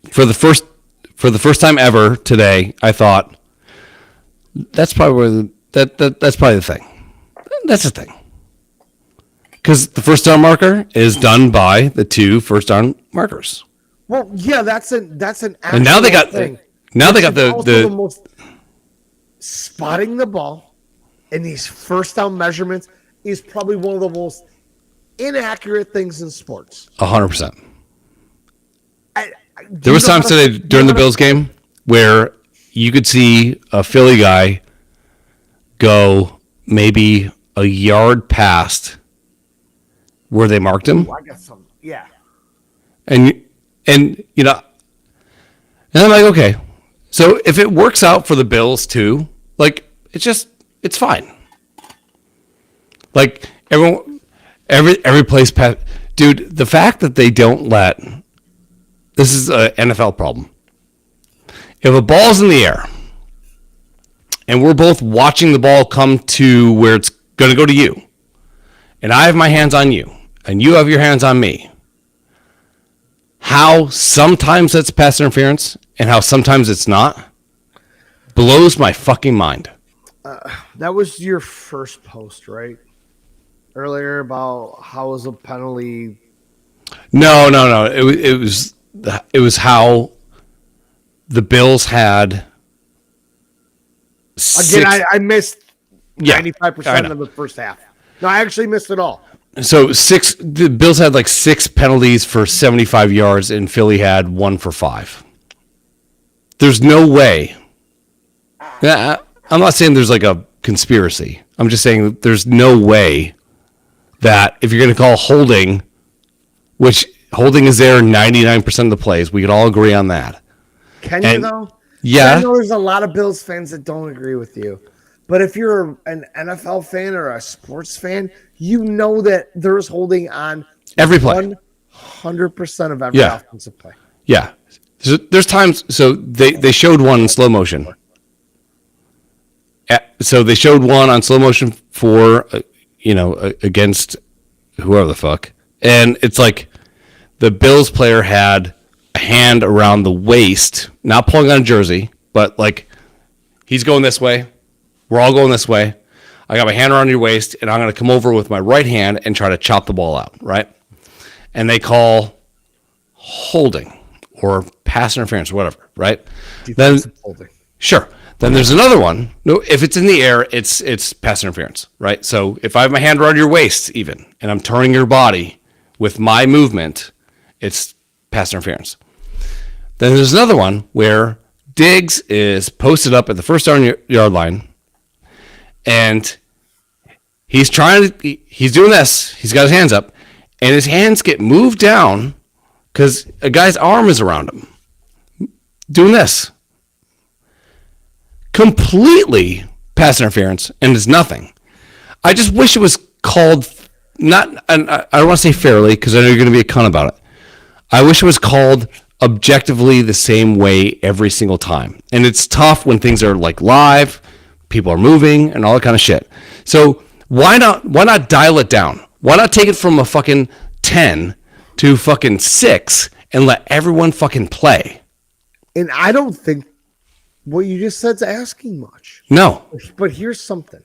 for the first time ever today, I thought that's probably That's probably the thing. That's the thing. Because the first down marker is done by the 2 first down markers. Well, yeah, that's an And now they got thing. they got It's also the most spotting the ball in these first down measurements is probably one of the most inaccurate things in sports. 100%. Do There you was know times how to- today during the Bills game where you could see a Philly guy go maybe a yard past where they marked him, I got some. Yeah. and you know, and I'm like, okay, so if it works out for the Bills too, like it's fine. Like every place, dude. The fact that they don't let this is an NFL problem. If a ball's in the air and we're both watching the ball come to where it's going to go to you, and I have my hands on you, and you have your hands on me, how sometimes that's pass interference and how sometimes it's not blows my fucking mind. That was your first post, right? Earlier about how was a penalty. No. It was how the Bills had Again, I missed Yeah, 95% I know. of the first half. No, I actually missed it all. So the Bills had like 6 penalties for 75 yards, and Philly had 1 for 5. There's no way. I'm not saying there's like a conspiracy. I'm just saying that there's no way that if you're going to call holding, which holding is there 99% of the plays, we could all agree on that. Can you And- though? Yeah. I know there's a lot of Bills fans that don't agree with you. But if you're an NFL fan or a sports fan, you know that there's holding on Every play. 100% of every Yeah. offensive play. Yeah. There's times, so they showed one in slow motion. So they showed one on slow motion for, against whoever the fuck. And it's like the Bills player had a hand around the waist, not pulling on a jersey, but like he's going this way. We're all going this way. I got my hand around your waist, and I'm going to come over with my right hand and try to chop the ball out, right? And they call holding or pass interference or whatever, right? Then Defensive holding. sure. Then there's another one. No, if it's in the air, it's pass interference, right? So if I have my hand around your waist even, and I'm turning your body with my movement, it's pass interference. Then there's another one where Diggs is posted up at the first down yard line, and he's doing this. He's got his hands up, and his hands get moved down because a guy's arm is around him, doing this. Completely pass interference, and it's nothing. I just wish it was called not. And I don't want to say fairly because I know you're going to be a cunt about it. I wish it was called objectively the same way every single time. And it's tough when things are like live, people are moving, and all that kind of shit. So why not dial it down? Why not take it from a fucking 10 to fucking 6 and let everyone fucking play? And I don't think what you just said's asking much. No. But here's something.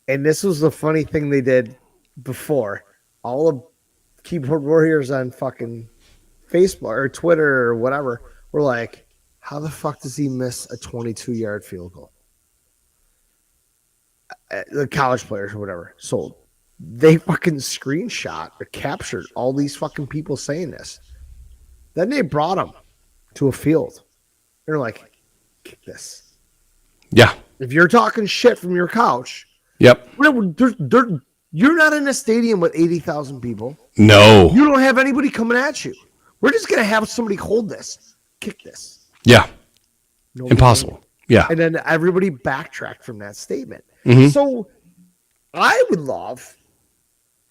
And this was the funny thing they did before. All of keyboard warriors on fucking Facebook or Twitter or whatever were like, how the fuck does he miss a 22-yard field goal? The college players or whatever. So they fucking screenshot or captured all these fucking people saying this. Then they brought him to a field. They're like, kick this. Yeah. If you're talking shit from your couch, Yep. you're not in a stadium with 80,000 people. No. You don't have anybody coming at you. We're just going to have somebody hold this, kick this. Yeah. Nobody Impossible. Yeah. And then everybody backtracked from that statement. Mm-hmm. So I would love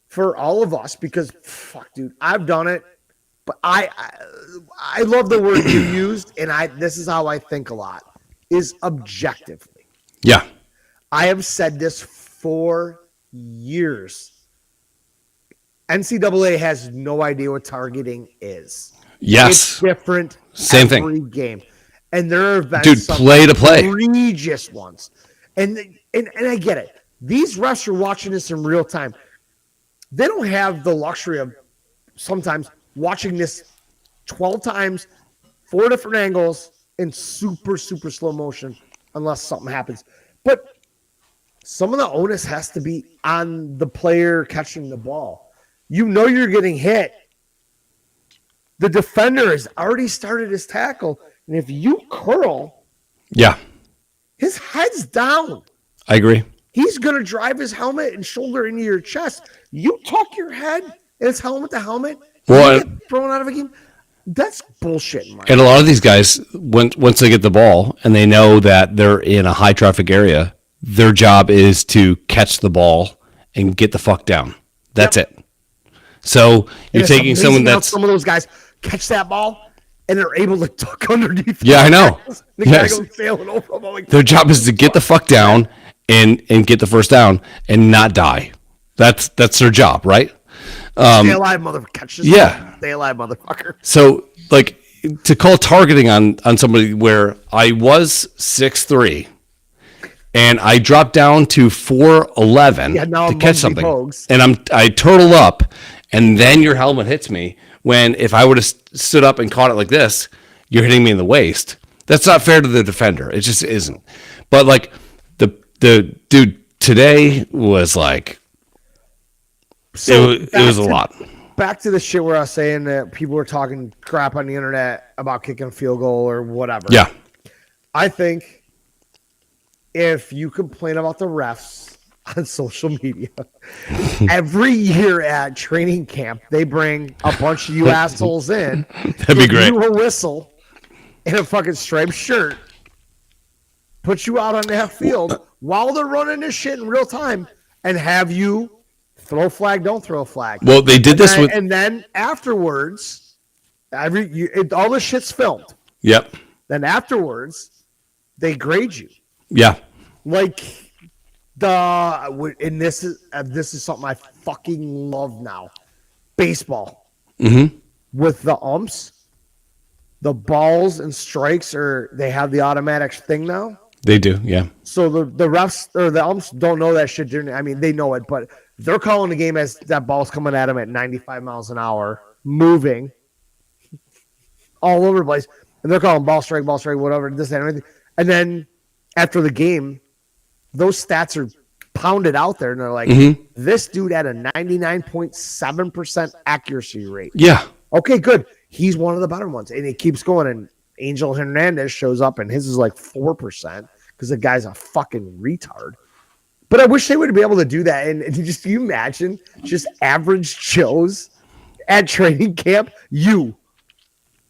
for all of us, because fuck, dude, I've done it, but I love the word you used, and this is how I think a lot, is objectively. Yeah. I have said this for years. NCAA has no idea what targeting is. Yes. It's different Same thing. every game. And there have been Dude, some play to play. egregious ones. And I get it. These refs are watching this in real time. They don't have the luxury of sometimes watching this 12 times, 4 different angles in super, super slow motion unless something happens. But some of the onus has to be on the player catching the ball. You know you're getting hit. The defender has already started his tackle. And if you curl, Yeah, his head's down. I agree. He's going to drive his helmet and shoulder into your chest. You tuck your head and it's helmet to helmet. Well, You get thrown out of a game. That's bullshit, in my And a lot of these guys, once they get the ball and they know that they're in a high traffic area, their job is to catch the ball and get the fuck down. That's it. So you're it's taking amazing someone how that's some of those guys catch that ball and they're able to tuck underneath. Yeah, I know. The Yes. guy goes sailing over them. I'm like, their job is to get the fuck down and get the first down and not die. That's their job, right? stay alive, motherfucker. Catch this yeah. ball. Stay alive, motherfucker. So like to call targeting on somebody where I was 6'3" and I dropped down to 4'11" Yeah, now to I'm catch Muggsy something, Bogues. and I turtle up, and then your helmet hits me. When if I would have stood up and caught it like this, you're hitting me in the waist. That's not fair to the defender. It just isn't. But like the dude today was like, So it was a lot. Back to the shit where I was saying that people were talking crap on the internet about kicking a field goal or whatever. Yeah. I think if you complain about the refs on social media, every year at training camp, they bring a bunch of you assholes in. That'd be give great. You a whistle and a fucking striped shirt, put you out on that field while they're running this shit in real time, and have you throw a flag, don't throw a flag. Well, they did this with. And then afterwards, all this shit's filmed. Yep. Then afterwards, they grade you. Yeah. Like and this is something I fucking love now. Baseball. Mm-hmm. With the umps, the balls and strikes they have the automatic thing now. They do. Yeah. So the refs or the umps don't know that shit. I mean, they know it, but they're calling the game as that ball's coming at them at 95 miles an hour, moving all over the place. And they're calling ball strike, whatever, this, that, and everything. And then after the game, those stats are pounded out there, and they're like, this dude had a 99.7% accuracy rate. Yeah. Okay, good. He's one of the better ones. And it keeps going. And Angel Hernandez shows up, and his is like 4% because the guy's a fucking retard. But I wish they would be able to do that. And just you imagine just average Joes at training camp,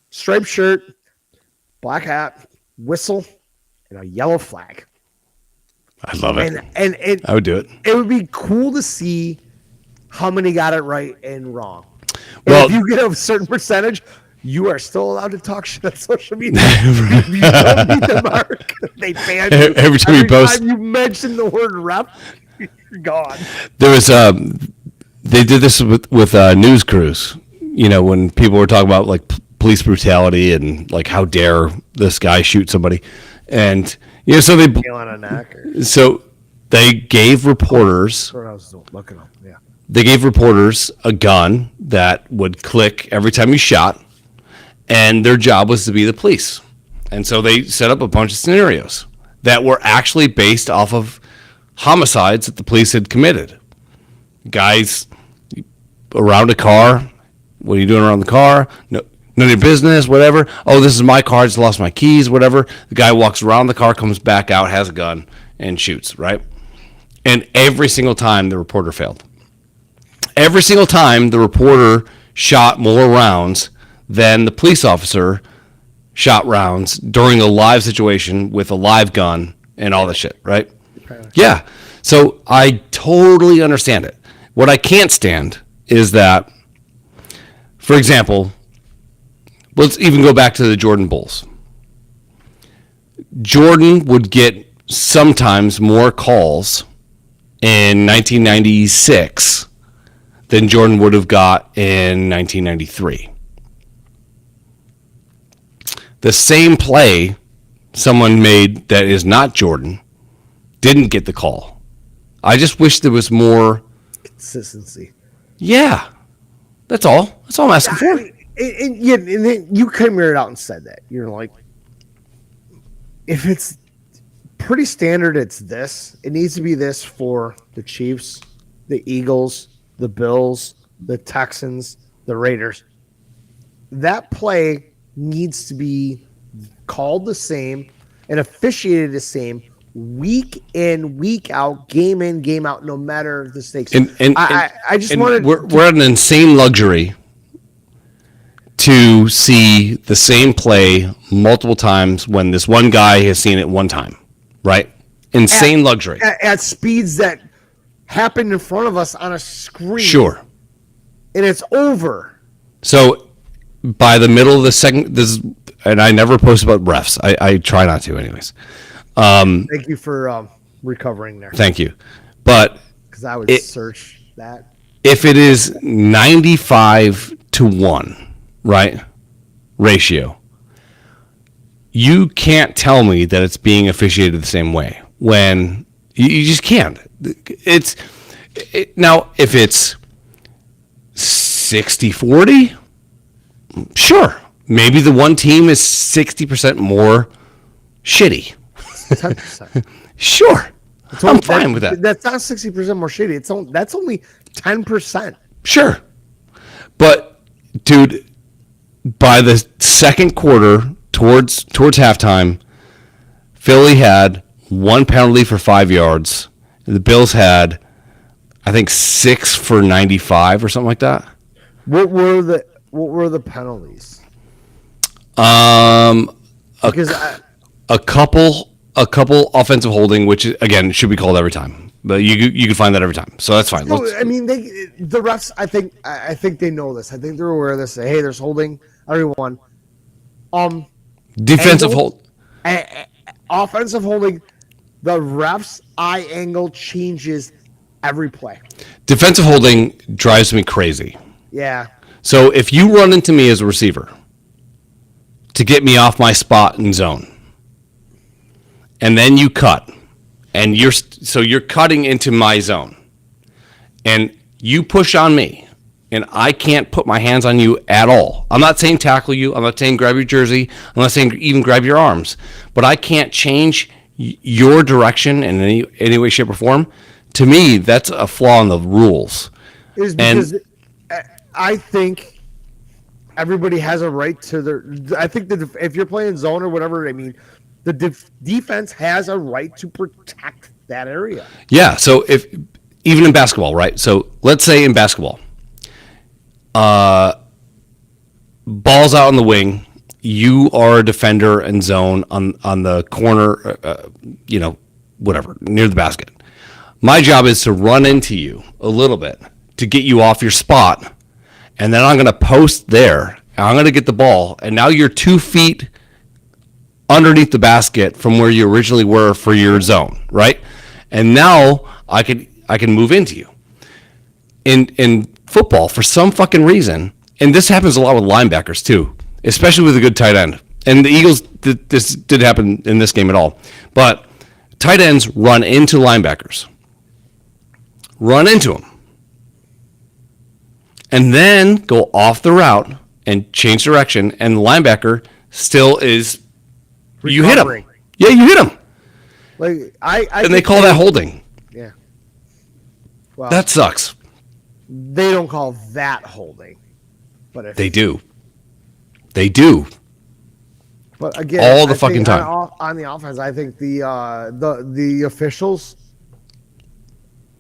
striped shirt, black hat, whistle, and a yellow flag. I love it. And I would do it. It would be cool to see how many got it right and wrong. Well, And if you get a certain percentage, you are still allowed to talk shit on social media. If you don't meet the mark, they ban you. Every time you post- time you mention the word rep, you're gone. There was they did this with news crews. You know, when people were talking about like police brutality and like how dare this guy shoot somebody, and so they On a neck or so they gave reporters I was looking up. Yeah. they gave reporters a gun that would click every time you shot, and their job was to be the police. And so they set up a bunch of scenarios that were actually based off of homicides that the police had committed. Guys around a car. What are you doing around the car? No, none of your business, whatever. Oh, this is my car. I just lost my keys, whatever. The guy walks around the car, comes back out, has a gun, and shoots, right? And every single time the reporter failed. Every single time the reporter shot more rounds than the police officer shot rounds during a live situation with a live gun and all this shit, right? Yeah. So I totally understand it. What I can't stand is that, for example, let's even go back to the Jordan Bulls. Jordan would get sometimes more calls in 1996 than Jordan would have got in 1993. The same play someone made that is not Jordan didn't get the call. I just wish there was more. Consistency. Yeah, that's all. That's all I'm asking for. And then you came here out and said that. You're like, if it's pretty standard, it's this. It needs to be this for the Chiefs, the Eagles, the Bills, the Texans, the Raiders. That play needs to be called the same and officiated the same week in, week out, game in, game out, no matter the stakes. I just wanted. We're at an insane luxury to see the same play multiple times when this one guy has seen it one time, right? Insane luxury. At speeds that happen in front of us on a screen. Sure. And it's over. So by the middle of the second, and I never post about refs. I try not to, anyways. Thank you for recovering there. Thank you. But because I would search that. If it is 95-1, right, ratio, you can't tell me that it's being officiated the same way when you just can't. Now, if it's 60-40, sure. Maybe the one team is 60% more shitty. 10%. Sure. I'm fine with that. That's not 60% more shitty. That's only 10%. Sure. But, dude, by the second quarter, towards halftime, Philly had one penalty for 5 yards. The Bills had, I think, 6 for 95 or something like that. What were the penalties? A couple offensive holding, which again should be called every time, but you can find that every time, so that's fine. No, I mean, the refs. I think they know this. I think they're aware of this. Say, hey, there's holding everyone. Defensive hold, offensive holding. The refs' eye angle changes every play. Defensive holding drives me crazy. Yeah. So if you run into me as a receiver to get me off my spot in zone, and then you cut, and you're cutting into my zone, and you push on me, and I can't put my hands on you at all. I'm not saying tackle you. I'm not saying grab your jersey. I'm not saying even grab your arms. But I can't change your direction in any way, shape, or form. To me, that's a flaw in the rules. It is because I think everybody has a right to their. I think that if you're playing zone or whatever, I mean, the defense has a right to protect that area. Yeah. So even in basketball, right? So let's say in basketball, ball's out on the wing. You are a defender in zone on the corner, whatever, near the basket. My job is to run into you a little bit to get you off your spot, and then I'm going to post there. And I'm going to get the ball, and now you're 2 feet underneath the basket from where you originally were for your zone, right? And now I can move into you. In football, for some fucking reason, and this happens a lot with linebackers too, especially with a good tight end. And the Eagles, this didn't happen in this game at all. But tight ends run into linebackers. Run into them. And then go off the route and change direction. And the linebacker still is... You hit him. Yeah, you hit him. Like and they call that holding. Yeah. Well, that sucks. They don't call that holding. But if they do. They do. But again, all the fucking time. On the offense, I think the officials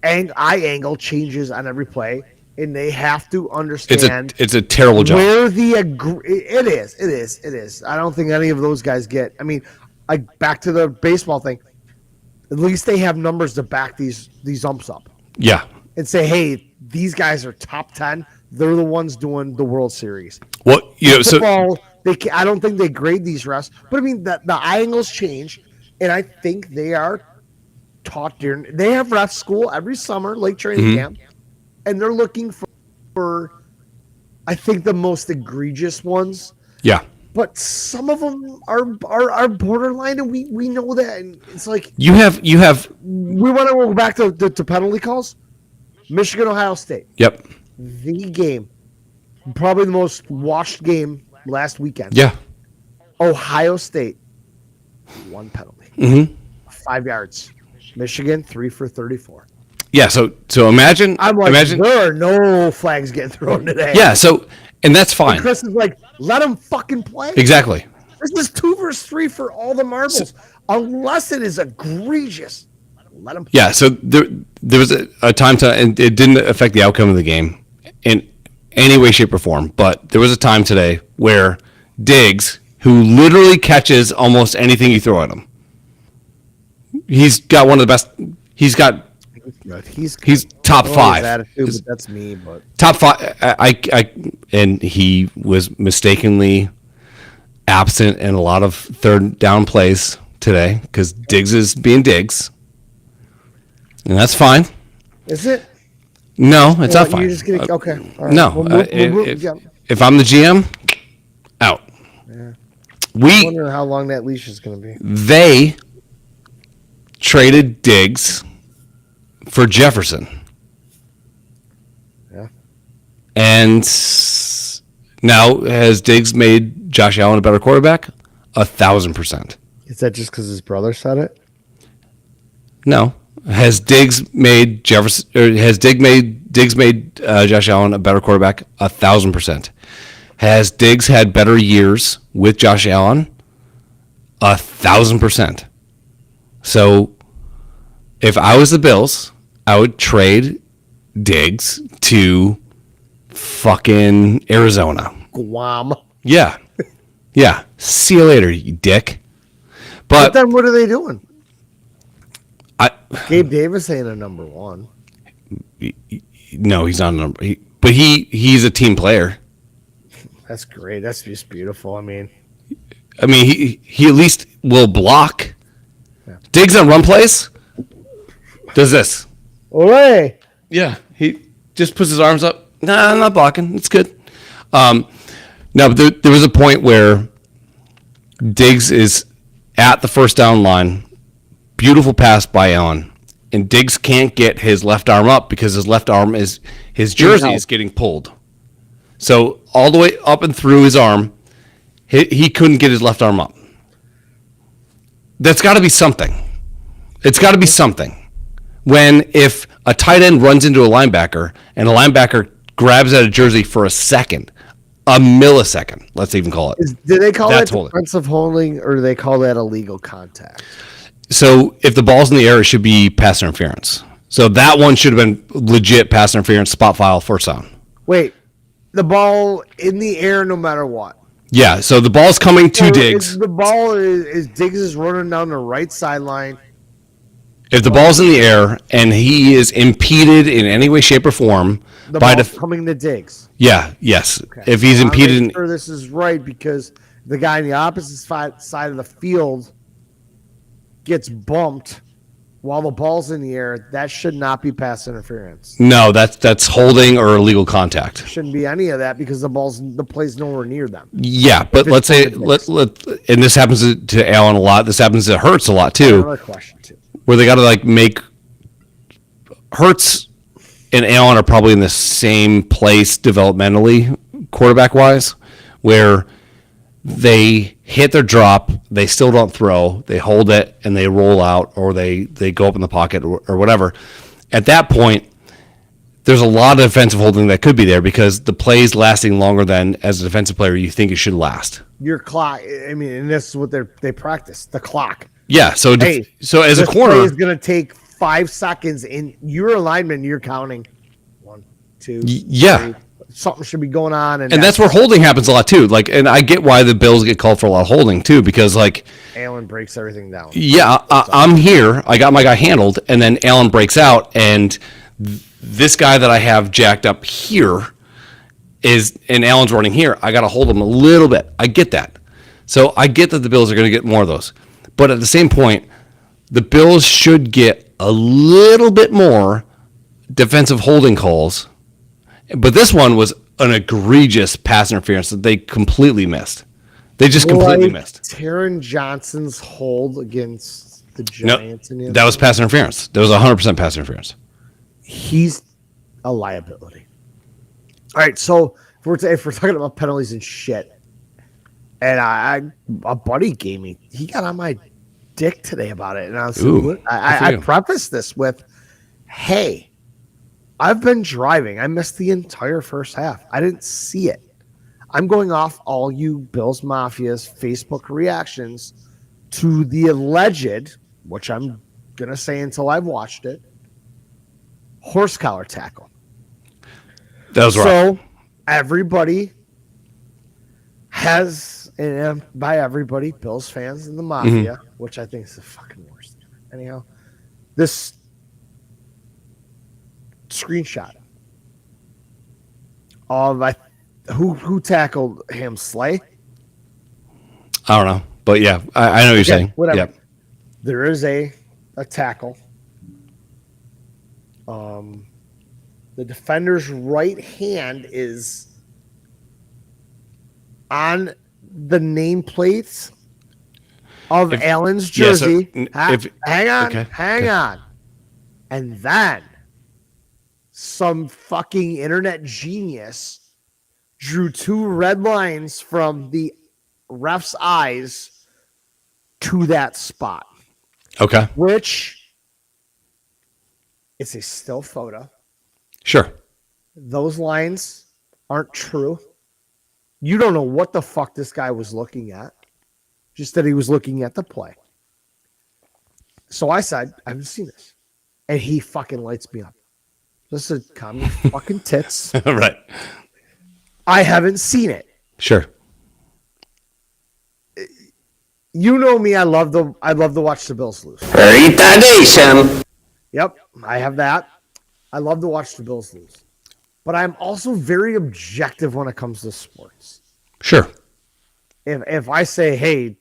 eye angle changes on every play, and they have to understand. It's a terrible job. Where it is. I don't think any of those guys get. I mean, like back to the baseball thing. At least they have numbers to back these umps up. Yeah. And say, hey, these guys are top 10. They're the ones doing the World Series. Well, football, I don't think they grade these refs, but I mean the eye angles change, and I think they are taught during. They have ref school every summer, late training camp, and they're looking for I think the most egregious ones. Yeah. but some of them are borderline, and we know that. And it's like You have we want to go back to penalty calls. Michigan, Ohio State, yep. the game, probably the most watched game last weekend. Yeah. Ohio State, 1 penalty, Mm-hmm. 5 yards. Michigan, 3 for 34. Yeah, so imagine I'm like, imagine there are no flags getting thrown today. Yeah, so and that's And fine. Chris is like, let them fucking play. Exactly. This is 2 versus 3 for all the marbles, unless it is egregious. Let them play. Yeah, so there was a time to, and it didn't affect the outcome of the game in any way, shape, or form. But there was a time today where Diggs, who literally catches almost anything you throw at him, he's got one of the best. He's top 5. Attitude, but that's me. But Top 5. And he was mistakenly absent in a lot of third down plays today because Diggs is being Diggs, and that's fine. is it? No, it's not fine. You're just gonna okay. All right. No, if I'm the GM, out. I'm We wondering how long that leash is going to be. they traded Diggs for Jefferson. Yeah. And now has Diggs made Josh Allen a better quarterback? 1,000%. Is that just because his brother said it? No. Has Diggs made Jefferson? Or has Diggs made Josh Allen a better quarterback? 1,000%. Has Diggs had better years with Josh Allen? 1,000%. So, if I was the Bills, I would trade Diggs to fucking Arizona. Guam. Yeah, yeah. See you later, you dick. But But then what are they doing? I Gabe Davis ain't a number 1. no, he's not a number. But he's a team player. That's great. That's just beautiful. I mean, he at least will block. Diggs on run plays. Does this? Olay. Yeah, he just puts his arms up. Nah, I'm not blocking. It's good. No, but there was a point where Diggs is at the first down line. Beautiful pass by Allen. And Diggs can't get his left arm up because his left arm is his jersey is getting pulled. So all the way up and through his arm, he couldn't get his left arm up. That's got to be something. It's got to be something. When if a tight end runs into a linebacker and a linebacker grabs at a jersey for a second, a millisecond, let's even call it. Do they call That's that holding. defensive holding, or do they call that illegal contact? So if the ball's in the air, it should be pass interference. So that one should have been legit pass interference, spot file, first down. Wait, the ball in the air no matter what. Yeah, so the ball's coming to So Diggs. The ball is Diggs is running down the right sideline. If the ball's in the air and he is impeded in any way, shape, or form The by ball's coming to Diggs. yes. Okay. If he's I wanna impeded, make sure this is right because the guy on the opposite side of the field gets bumped while the ball's in the air. That should not be pass interference. no, that's holding or illegal contact. Shouldn't be any of that because the play's nowhere near them. Yeah, but let's say and this happens to Allen a lot. This happens to Hurts a lot too, Another question too. where they got to make Hurts and Allen are probably in the same place developmentally, quarterback wise, where they hit their drop, they still don't throw, they hold it and they roll out, or they go up in the pocket or whatever. At that point, there's a lot of defensive holding that could be there because the play is lasting longer than, as a defensive player, you think it should last. Your clock. I mean, and this is what they practice. The clock. Yeah, so Hey, so as a this play corner, is going to take 5 seconds, and you're a lineman. You're counting 1, 2. yeah. 3. Something should be going on, And that's where holding happens a lot too. And I get why the Bills get called for a lot of holding too, because Allen breaks everything down. yeah, I'm here, I got my guy handled, and then Allen breaks out, and this guy that I have jacked up here and Allen's running here. I got to hold him a little bit. I get that. So I get that the Bills are going to get more of those, but at the same point, the Bills should get a little bit more defensive holding calls. But this one was an egregious pass interference that they completely missed. They just completely Like missed. Taron Johnson's hold against the No, Giants. in the that was pass interference. That was 100% pass interference. He's a liability. All right, so if we're talking about penalties and shit, and a buddy gave me, he got on my dick today about it, and I was Ooh, I prefaced this with, "Hey, I've been driving. I missed the entire first half. I didn't see it. I'm going off all you Bills Mafia's Facebook reactions to the alleged, which I'm gonna say until I've watched it, horse collar tackle." That was right. So everybody has, and by everybody, Bills fans and the Mafia, which I think is the fucking worst. Anyhow, this screenshot of who tackled him, Slay? I don't know. But yeah, I know what you're saying. Whatever. Yep. There is a tackle. The defender's right hand is on the nameplates of Allen's jersey. Hang on. And then some fucking internet genius drew 2 red lines from the ref's eyes to that spot. Okay. Which it's a still photo. Sure. Those lines aren't true. You don't know what the fuck this guy was looking at. Just that he was looking at the play. So I said, I haven't seen this. And he fucking lights me up. This is calm your fucking tits. Right. I haven't seen it. Sure. You know me, I love to watch the Bills lose. Retardation. Yep, I have that. I love to watch the Bills lose. But I'm also very objective when it comes to sports. Sure. If I say, hey,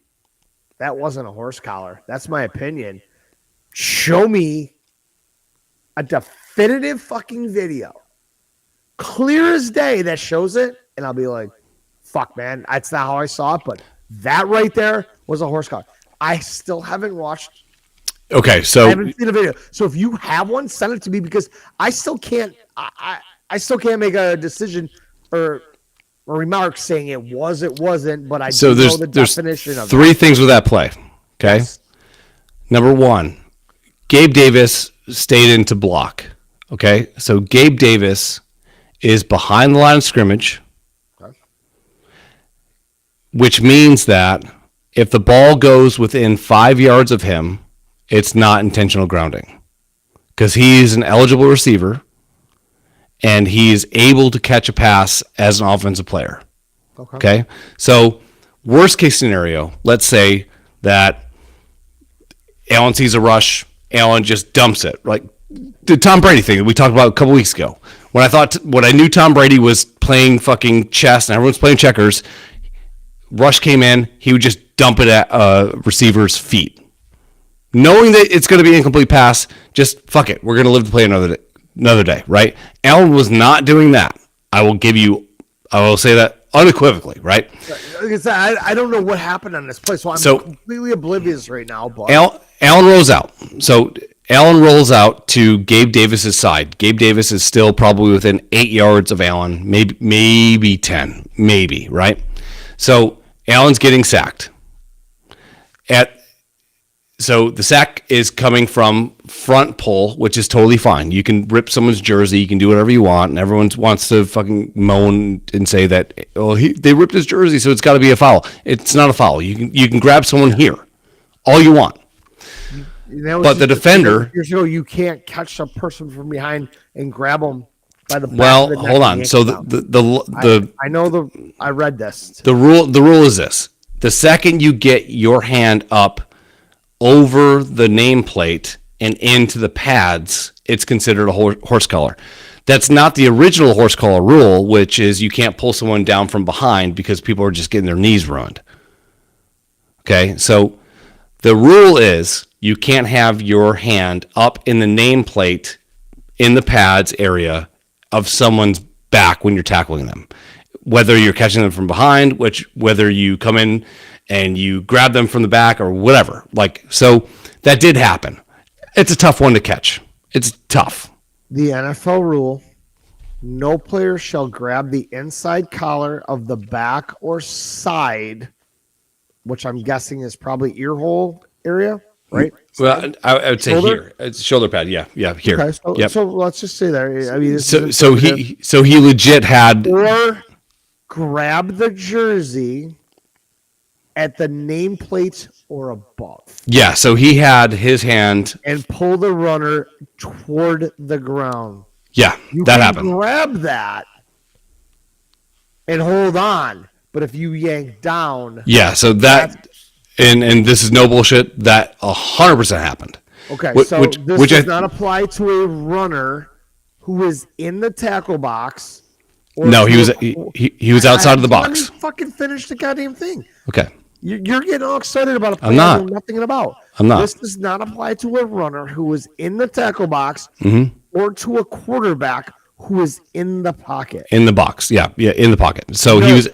that wasn't a horse collar, that's my opinion. Show me a definitive fucking video, clear as day, that shows it, and I'll be like, fuck, man, that's not how I saw it, but that right there was a horse collar. I still haven't watched. Okay, so I haven't seen a video. So if you have one, send it to me, because I still can't. I still can't make a decision or a remark saying it wasn't. But I do know the definition of 3 things with that play. Okay, Yes. Number 1, Gabe Davis stayed in to block. Okay, so Gabe Davis is behind the line of scrimmage, which means that if the ball goes within 5 yards of him, it's not intentional grounding, because he's an eligible receiver and he's able to catch a pass as an offensive player. Okay. So worst case scenario, let's say that Allen sees a rush, Allen just dumps it, like the Tom Brady thing that we talked about a couple weeks ago. When I knew Tom Brady was playing fucking chess and everyone's playing checkers, rush came in, he would just dump it at a receiver's feet. Knowing that it's going to be an incomplete pass, just fuck it. We're going to live to play another day, right? Allen was not doing that. I will say that unequivocally, right? Like I said, I don't know what happened on this play, so I'm completely oblivious right now. But Allen rolls out. So Allen rolls out to Gabe Davis's side. Gabe Davis is still probably within 8 yards of Allen, maybe 10, maybe, right? So Allen's getting sacked. So the sack is coming from front pull, which is totally fine. You can rip someone's jersey, you can do whatever you want, and everyone wants to fucking moan and say that, oh, they ripped his jersey, so it's got to be a foul. It's not a foul. You can grab someone here, all you want. But the defender, you can't catch a person from behind and grab them by the back well, of the neck hold on. and So yank them out. I know I read this. The rule is this: the second you get your hand up over the nameplate and into the pads, it's considered a horse collar. That's not the original horse collar rule, which is you can't pull someone down from behind because people are just getting their knees ruined. Okay, so the rule is you can't have your hand up in the nameplate in the pads area of someone's back when you're tackling them. whether you're catching them from behind, whether you come in and you grab them from the back or whatever. Like, so that did happen. It's a tough one to catch. It's tough. The NFL rule: no player shall grab the inside collar of the back or side, which I'm guessing is probably ear hole area, right? Well, I would say Shoulder? here. It's shoulder pad. Yeah, here. Okay, so, Yep. so let's just say there. I mean, this So is so he legit had or grab the jersey at the nameplate or above yeah. So he had his hand. and pull the runner toward the ground. Yeah, You that can happened. grab that and hold on, but if you yank down, Yeah. So that and this is no bullshit. That 100% happened. okay. Which- So which- this which does I- not apply to a runner who is in the tackle box. or No, he to was a- he was outside of the Let me box. fucking finish the goddamn thing. Okay. You're getting all excited about a play I'm not. I know nothing about. I'm not. This does not apply to a runner who is in the tackle box Mm-hmm. or to a quarterback who is in the pocket. In the box. Yeah, in the pocket. So he No, was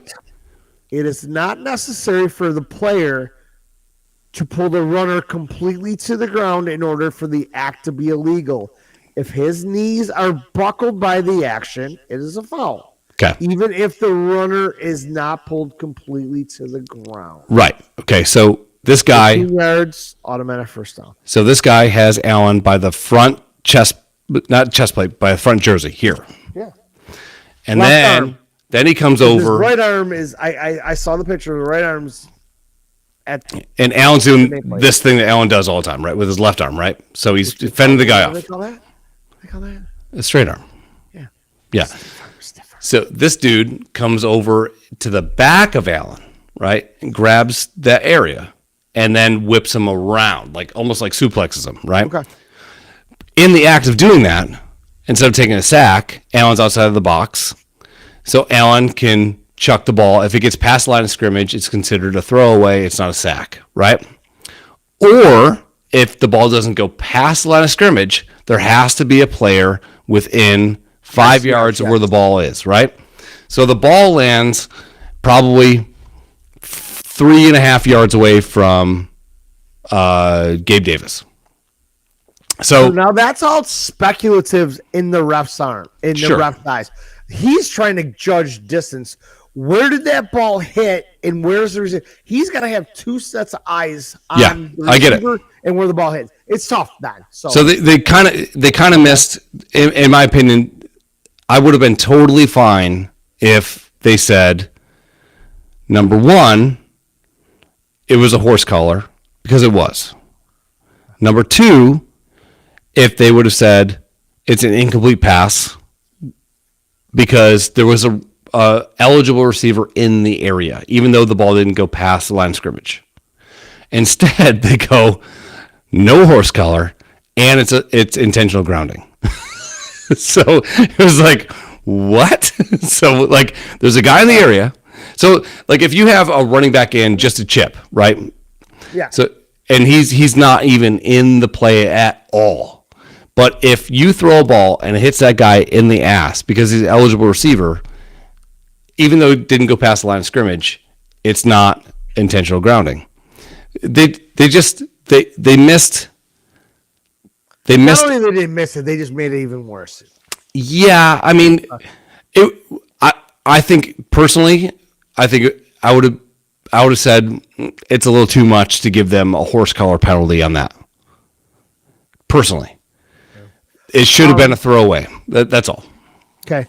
It is not necessary for the player to pull the runner completely to the ground in order for the act to be illegal. If his knees are buckled by the action, it is a foul. okay. Even if the runner is not pulled completely to the ground. Right. Okay. So this guy 2 yards, automatic first down. So this guy has Allen by the front chest, not chest plate, by the front jersey here, Yeah. and Left then arm. he comes His over, right arm is I saw the picture. The right arm's at and Allen's doing Plate. this thing that Allen does all the time, right, with his left arm, right. So he's fending the guy what do off. they call that? They call that? A straight arm. Yeah. Yeah. Stiffer. So this dude comes over to the back of Allen, right, and grabs that area, and then whips him around, like almost like suplexes him, right. Okay. In the act of doing that, instead of taking a sack, Allen's outside of the box. So Allen can chuck the ball. If it gets past the line of scrimmage, it's considered a throwaway. It's not a sack, right? Or if the ball doesn't go past the line of scrimmage, there has to be a player within 5 yards of where the ball is, right? So the ball lands probably 3.5 yards away from Gabe Davis. So So now that's all speculative in the ref's arm, in the Sure. ref's eyes. He's trying to judge distance. Where did that ball hit, and where's the receiver? He's got to have two sets of eyes on Yeah, the I get it. receiver and where the ball hits. It's tough, man. So they kind of missed, in my opinion. I would have been totally fine if they said, number one, it was a horse collar, because it was. Number two, if they would have said it's an incomplete pass because there was a eligible receiver in the area, even though the ball didn't go past the line of scrimmage. Instead, they go no horse collar, and it's intentional grounding. So it was like, what? So like, there's a guy in the area. So like, if you have a running back in just a chip, right? yeah. So and he's not even in the play at all. But if you throw a ball and it hits that guy in the ass because he's an eligible receiver, even though it didn't go past the line of scrimmage, it's not intentional grounding. They missed. They Not missed. only they didn't miss it, they just made it even worse. Yeah, I mean, I think personally, I would have said it's a little too much to give them a horse collar penalty on that. Personally, it should have been a throwaway. That's all. Okay.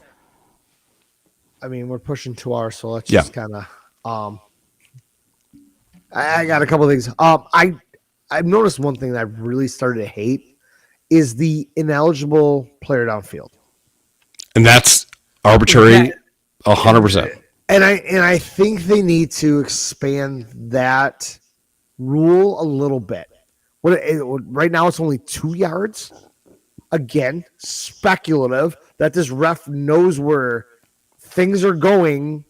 I mean, we're pushing 2 hours, so let's Yeah. just kind of. I got a couple of things. I've noticed one thing that I've really started to hate is the ineligible player downfield. And that's arbitrary, 100%. And I think they need to expand that rule a little bit. Right now it's only 2 yards. Again, speculative that this ref knows where things are going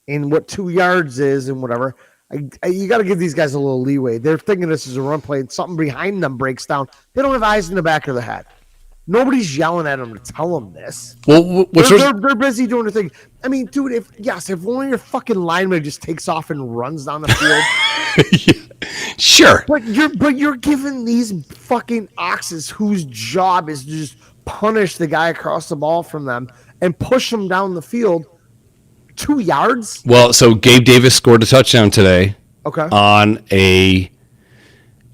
and what 2 yards is and whatever. You got to give these guys a little leeway. They're thinking this is a run play and something behind them breaks down. They don't have eyes in the back of the head. Nobody's yelling at them to tell them this. Well, They're busy doing their thing. I mean, dude, if one of your fucking linemen just takes off and runs down the field, sure. but you're giving these fucking oxes whose job is to just punish the guy across the ball from them and push them down the field 2 yards. Well, so Gabe Davis scored a touchdown today. Okay.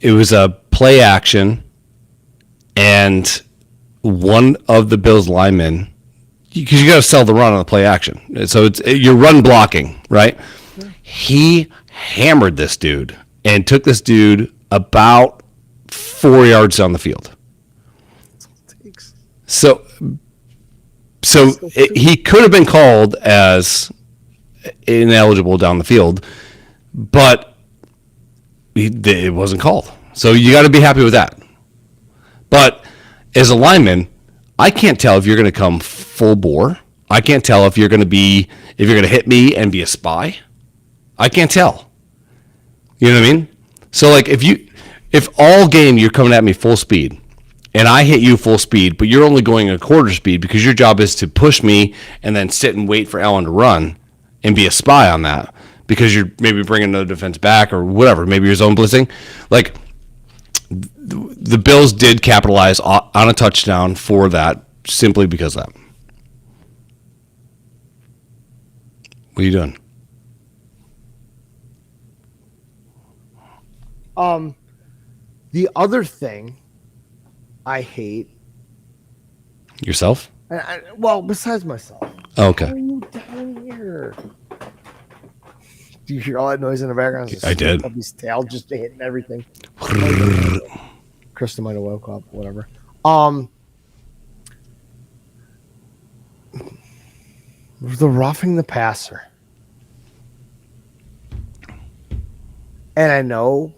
It was a play action, and one of the Bills linemen, because you got to sell the run on the play action. So you're run blocking, right? He hammered this dude and took this dude about 4 yards down the field. So he could have been called as ineligible down the field, but it wasn't called. So you got to be happy with that. But as a lineman, I can't tell if you're going to come full bore. I can't tell if you're going to hit me and be a spy. I can't tell. You know what I mean? So like if all game you're coming at me full speed and I hit you full speed, but you're only going a quarter speed because your job is to push me and then sit and wait for Allen to run and be a spy on that because you're maybe bringing another defense back or whatever, maybe you're zone blitzing. Like the Bills did capitalize on a touchdown for that simply because of that. What are you doing? The other thing I hate. Yourself? Well, besides myself. Oh, okay. What are you down here? Do you hear all that noise in the background? I did. His tail just hitting everything. Krista might have woke up. Whatever. The roughing the passer. And I know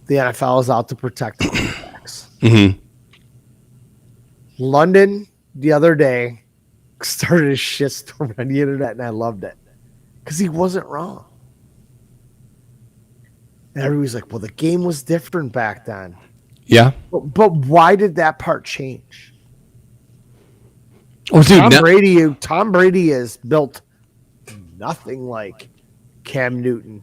the NFL is out to protect the quarterbacks. Mm-hmm. London the other day started a shitstorm on the internet, and I loved it because he wasn't wrong. And everybody's like, "Well, the game was different back then." Yeah. But why did that part change? Oh, dude, Tom Brady is built nothing like Cam Newton,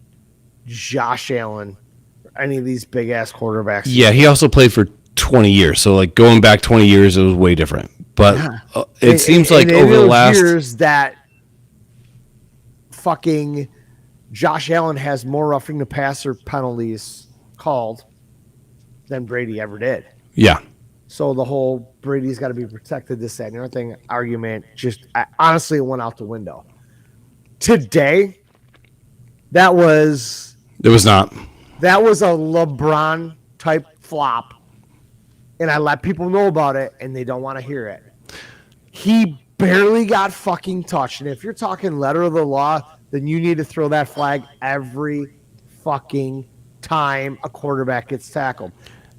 Josh Allen, or any of these big ass quarterbacks. Yeah, he also played for 20 years. So like going back 20 years, it was way different. But it seems like over the last years that fucking Josh Allen has more roughing the passer penalties called than Brady ever did. Yeah. So the whole Brady's got to be protected, this, that, and everything argument honestly went out the window. Today, it was not. That was a LeBron type flop. And I let people know about it, and they don't want to hear it. He barely got fucking touched. And if you're talking letter of the law, then you need to throw that flag every fucking time a quarterback gets tackled.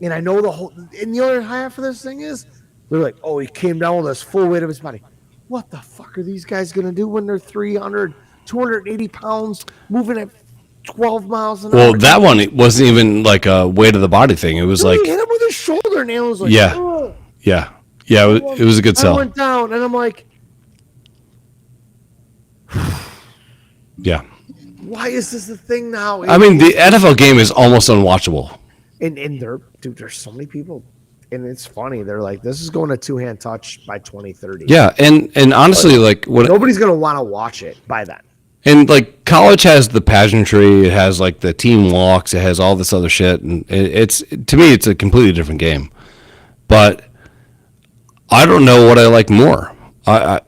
And I know and the other half of this thing is, they're like, oh, he came down with his full weight of his body. What the fuck are these guys going to do when they're 300, 280 pounds, moving at 12 miles an hour? Well, that one, it wasn't even like a weight of the body thing. It was Dude, like, he hit him with his shoulder, and Allen was like, yeah, ugh. yeah. It was a good sell. I went down, and I'm like, yeah. why is this a thing now? I mean, the NFL game is almost unwatchable. And there's so many people, and it's funny. They're like, this is going to two-hand touch by 2030. Yeah, and honestly, like nobody's going to want to watch it by then. And like college has the pageantry, it has like the team walks, it has all this other shit, and it's to me it's a completely different game. But I don't know what I like more. I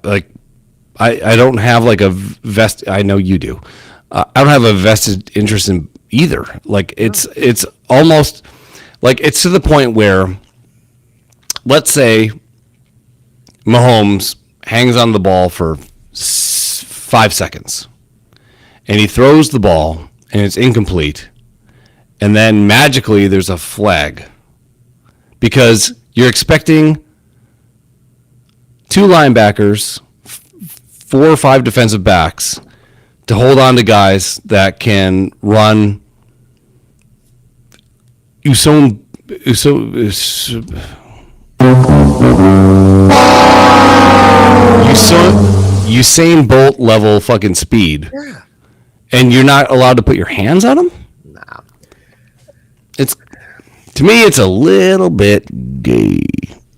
don't have like a I know you do. I don't have a vested interest in either. Like it's almost like it's to the point where, let's say, Mahomes hangs on the ball for 5 seconds, and he throws the ball, and it's incomplete, and then magically there's a flag because you're expecting 2 linebackers, 4 or 5 defensive backs to hold on to guys that can run Usain Bolt level fucking speed, Yeah. and you're not allowed to put your hands on him. Nah. It's to me, it's a little bit gay.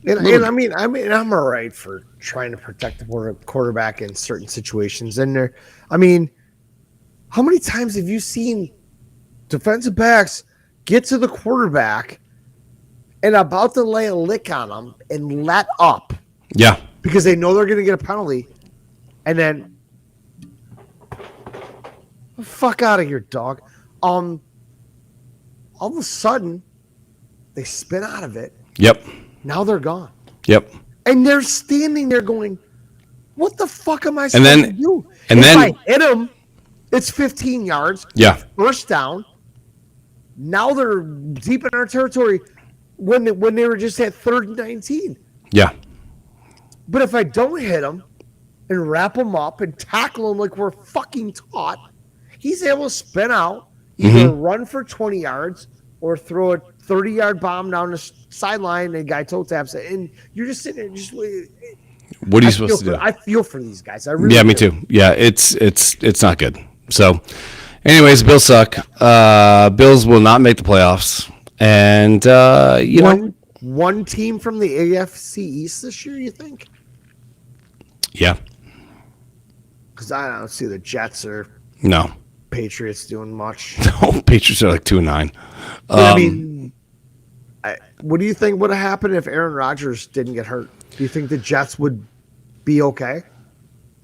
And I mean, I'm all right for trying to protect the quarterback in certain situations. And there, I mean, how many times have you seen defensive backs get to the quarterback and about to lay a lick on him and let up Yeah, because they know they're going to get a penalty, and then fuck out of here, dog. All of a sudden, they spin out of it. yep, Now they're gone. yep. And they're standing there going, what the fuck am I And supposed then- to do? and if then- I hit them, it's 15 yards. Yeah. First down. Now they're deep in our territory when they were just at 3rd and 19. Yeah, But if I don't hit him and wrap him up and tackle him like we're fucking taught, he's able to spin out, either run for 20 yards or throw a 30-yard bomb down the sideline and a guy toe taps it. And you're just sitting there just waiting. what are you supposed to do? I feel for these guys. I really Yeah, me do. too. Yeah, it's not good. So, anyways, Bills suck. Bills will not make the playoffs, and you know, One team from the AFC East this year, you think? yeah, Because I don't see the Jets or no, Patriots doing much. no. Patriots are like 2-9. But, I mean, what do you think would have happened if Aaron Rodgers didn't get hurt? Do you think the Jets would be okay?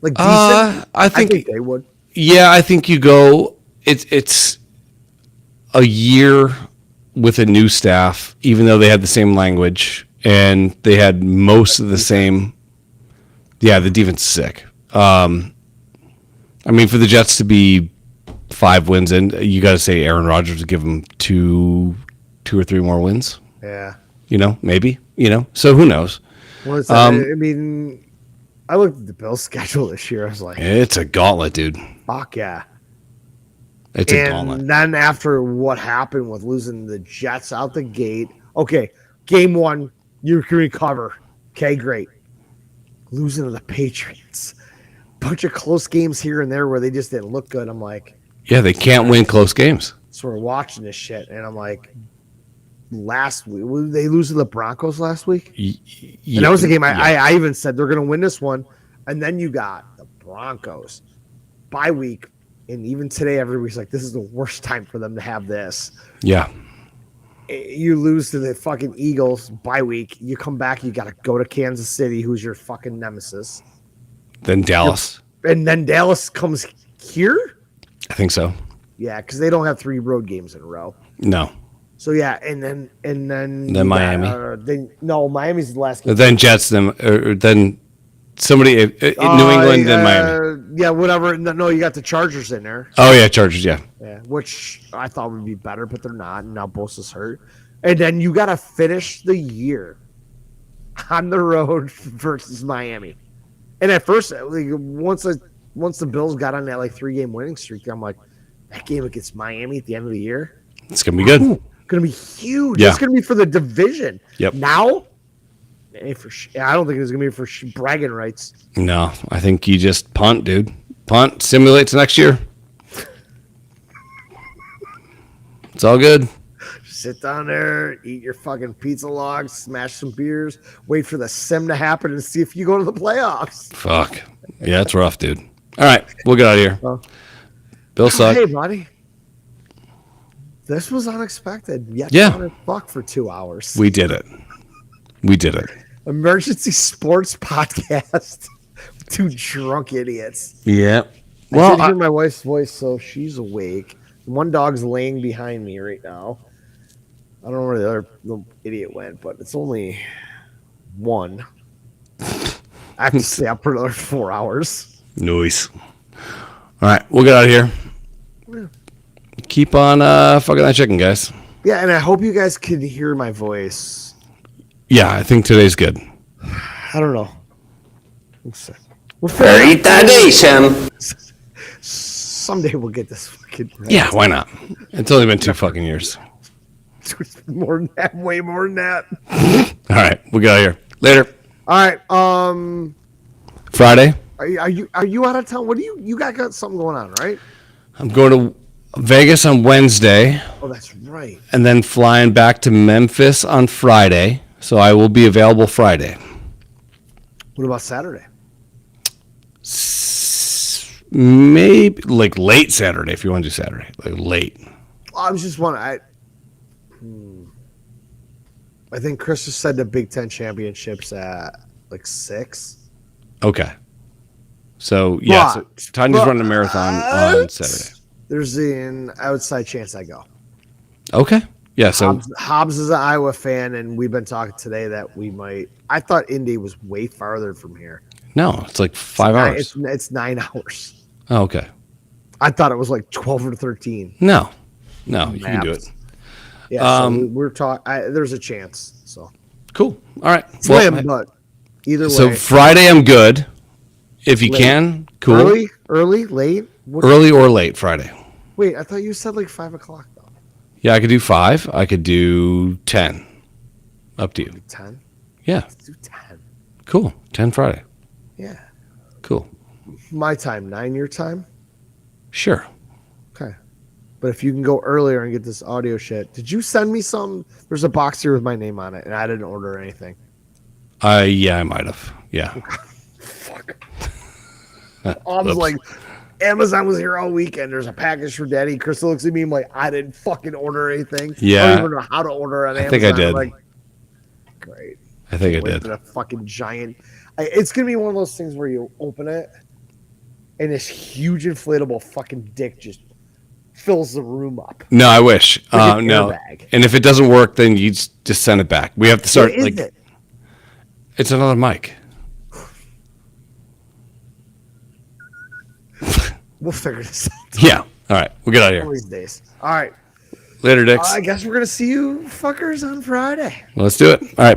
Like decent? I think they would. yeah, I think you go. It's a year with a new staff, even though they had the same language and they had most of the same. Yeah, the defense is sick. I mean, for the Jets to be 5 wins in, you got to say Aaron Rodgers would give them two or three more wins. Yeah. You know, maybe. You know, so who knows? Well, it's, I mean, I looked at the Bills' schedule this year. I was like, It's a gauntlet, dude. fuck yeah. It's a gauntlet. And then after what happened with losing the Jets out the gate, okay, game 1, you can recover. Okay, great. Losing to the Patriots. Bunch of close games here and there where they just didn't look good. I'm like, Yeah, they can't win close games. so we're watching this shit, and I'm like, last week, did they lose to the Broncos last week? And that was the game I even said they're going to win this one. And then you got the Broncos bye week. And even today, everybody's like, this is the worst time for them to have this. Yeah. You lose to the fucking Eagles bye week. You come back, you got to go to Kansas City, who's your fucking nemesis. Then Dallas. And then Dallas comes here? I think so. Yeah, because they don't have 3 road games in a row. No. So, yeah, and then Then Miami. Miami's the last game. Then Jets. Then somebody in New England. Then Miami. Yeah, whatever. No, you got the Chargers in there. Oh yeah, Chargers. Yeah. Yeah, which I thought would be better, but they're not. And now Bosa's hurt. And then you got to finish the year on the road versus Miami. And at first, like, once the Bills got on that like 3-game winning streak, I'm like, that game against Miami at the end of the year, It's gonna be good. going to be huge. Yeah. It's going to be for the division. Yep. Now, I don't think it's going to be for bragging rights. No, I think you just punt, dude. Punt simulates next year. It's all good. Sit down there, eat your fucking pizza logs, smash some beers, wait for the sim to happen, and see if you go to the playoffs. Fuck. Yeah, it's rough, dude. All right, we'll get out of here. Well, Bill suck. Hey, buddy. This was unexpected. Yeah. Fuck for 2 hours. We did it. We did it. Emergency sports podcast. 2 drunk idiots. Yeah. I Well, did hear my wife's voice, so she's awake. One dog's laying behind me right now. I don't know where the other little idiot went, but it's only 1. I have to stay up for another 4 hours. noise. All right, we'll get out of here. Keep on fucking that chicken, guys. Yeah, and I hope you guys can hear my voice. Yeah, I think today's good. I don't know. We'll figure it out. Ahorita dicen. Someday we'll get this fucking right. Yeah, why not? It's only been 2 fucking years. More than that, way more than that. All right. We'll get out of here. Later. All right. Friday. Are you out of town? What do you got something going on, right? I'm going to Vegas on Wednesday Oh, that's right. and then flying back to Memphis on Friday. So I will be available Friday. What about Saturday? Maybe like late Saturday if you want to do Saturday. Like late. I was just wondering. I think Chris has said the Big Ten championships at like 6. Okay. So yeah, But- so Tanya's but- running a marathon on Saturday. There's an outside chance I go. Okay. Yeah. So Hobbs is an Iowa fan, and we've been talking today that we might. I thought Indy was way farther from here. no, it's like 5 hours. It's 9 hours. Oh, okay. I thought it was like 12 or 13. No, you can do it. Yeah, so we're talking. There's a chance. So Cool. All right. slim, but either way. So Friday I'm good. If you Late. can, cool. early, late. What, Early or late Friday. wait, I thought you said like 5 o'clock though. Yeah, I could do 5. I could do 10. Up to you. 10. Yeah. Let's do 10. Cool. 10 Friday. Yeah, Cool. my time, 9 your time. Sure. Okay. But if you can go earlier and get this audio shit, did you send me some? There's a box here with my name on it, and I didn't order anything. Yeah, I might have. Yeah. Fuck. I was like, Amazon was here all weekend. There's a package for Daddy. Crystal looks at me. I'm like, I didn't fucking order anything. Yeah. I don't even know how to order on I Amazon. think I did. I'm like, great. I think I Wait did. for the fucking giant. It's gonna be one of those things where you open it, and this huge inflatable fucking dick just fills the room up. No, I wish. Freaking No. airbag. And if it doesn't work, then you just send it back. We have to start What is like it? it's another mic. We'll figure this out Yeah. All right. We'll get out of one of here. these days. All right. Later, Dicks. I guess we're gonna see you fuckers on Friday. Let's do it. All right.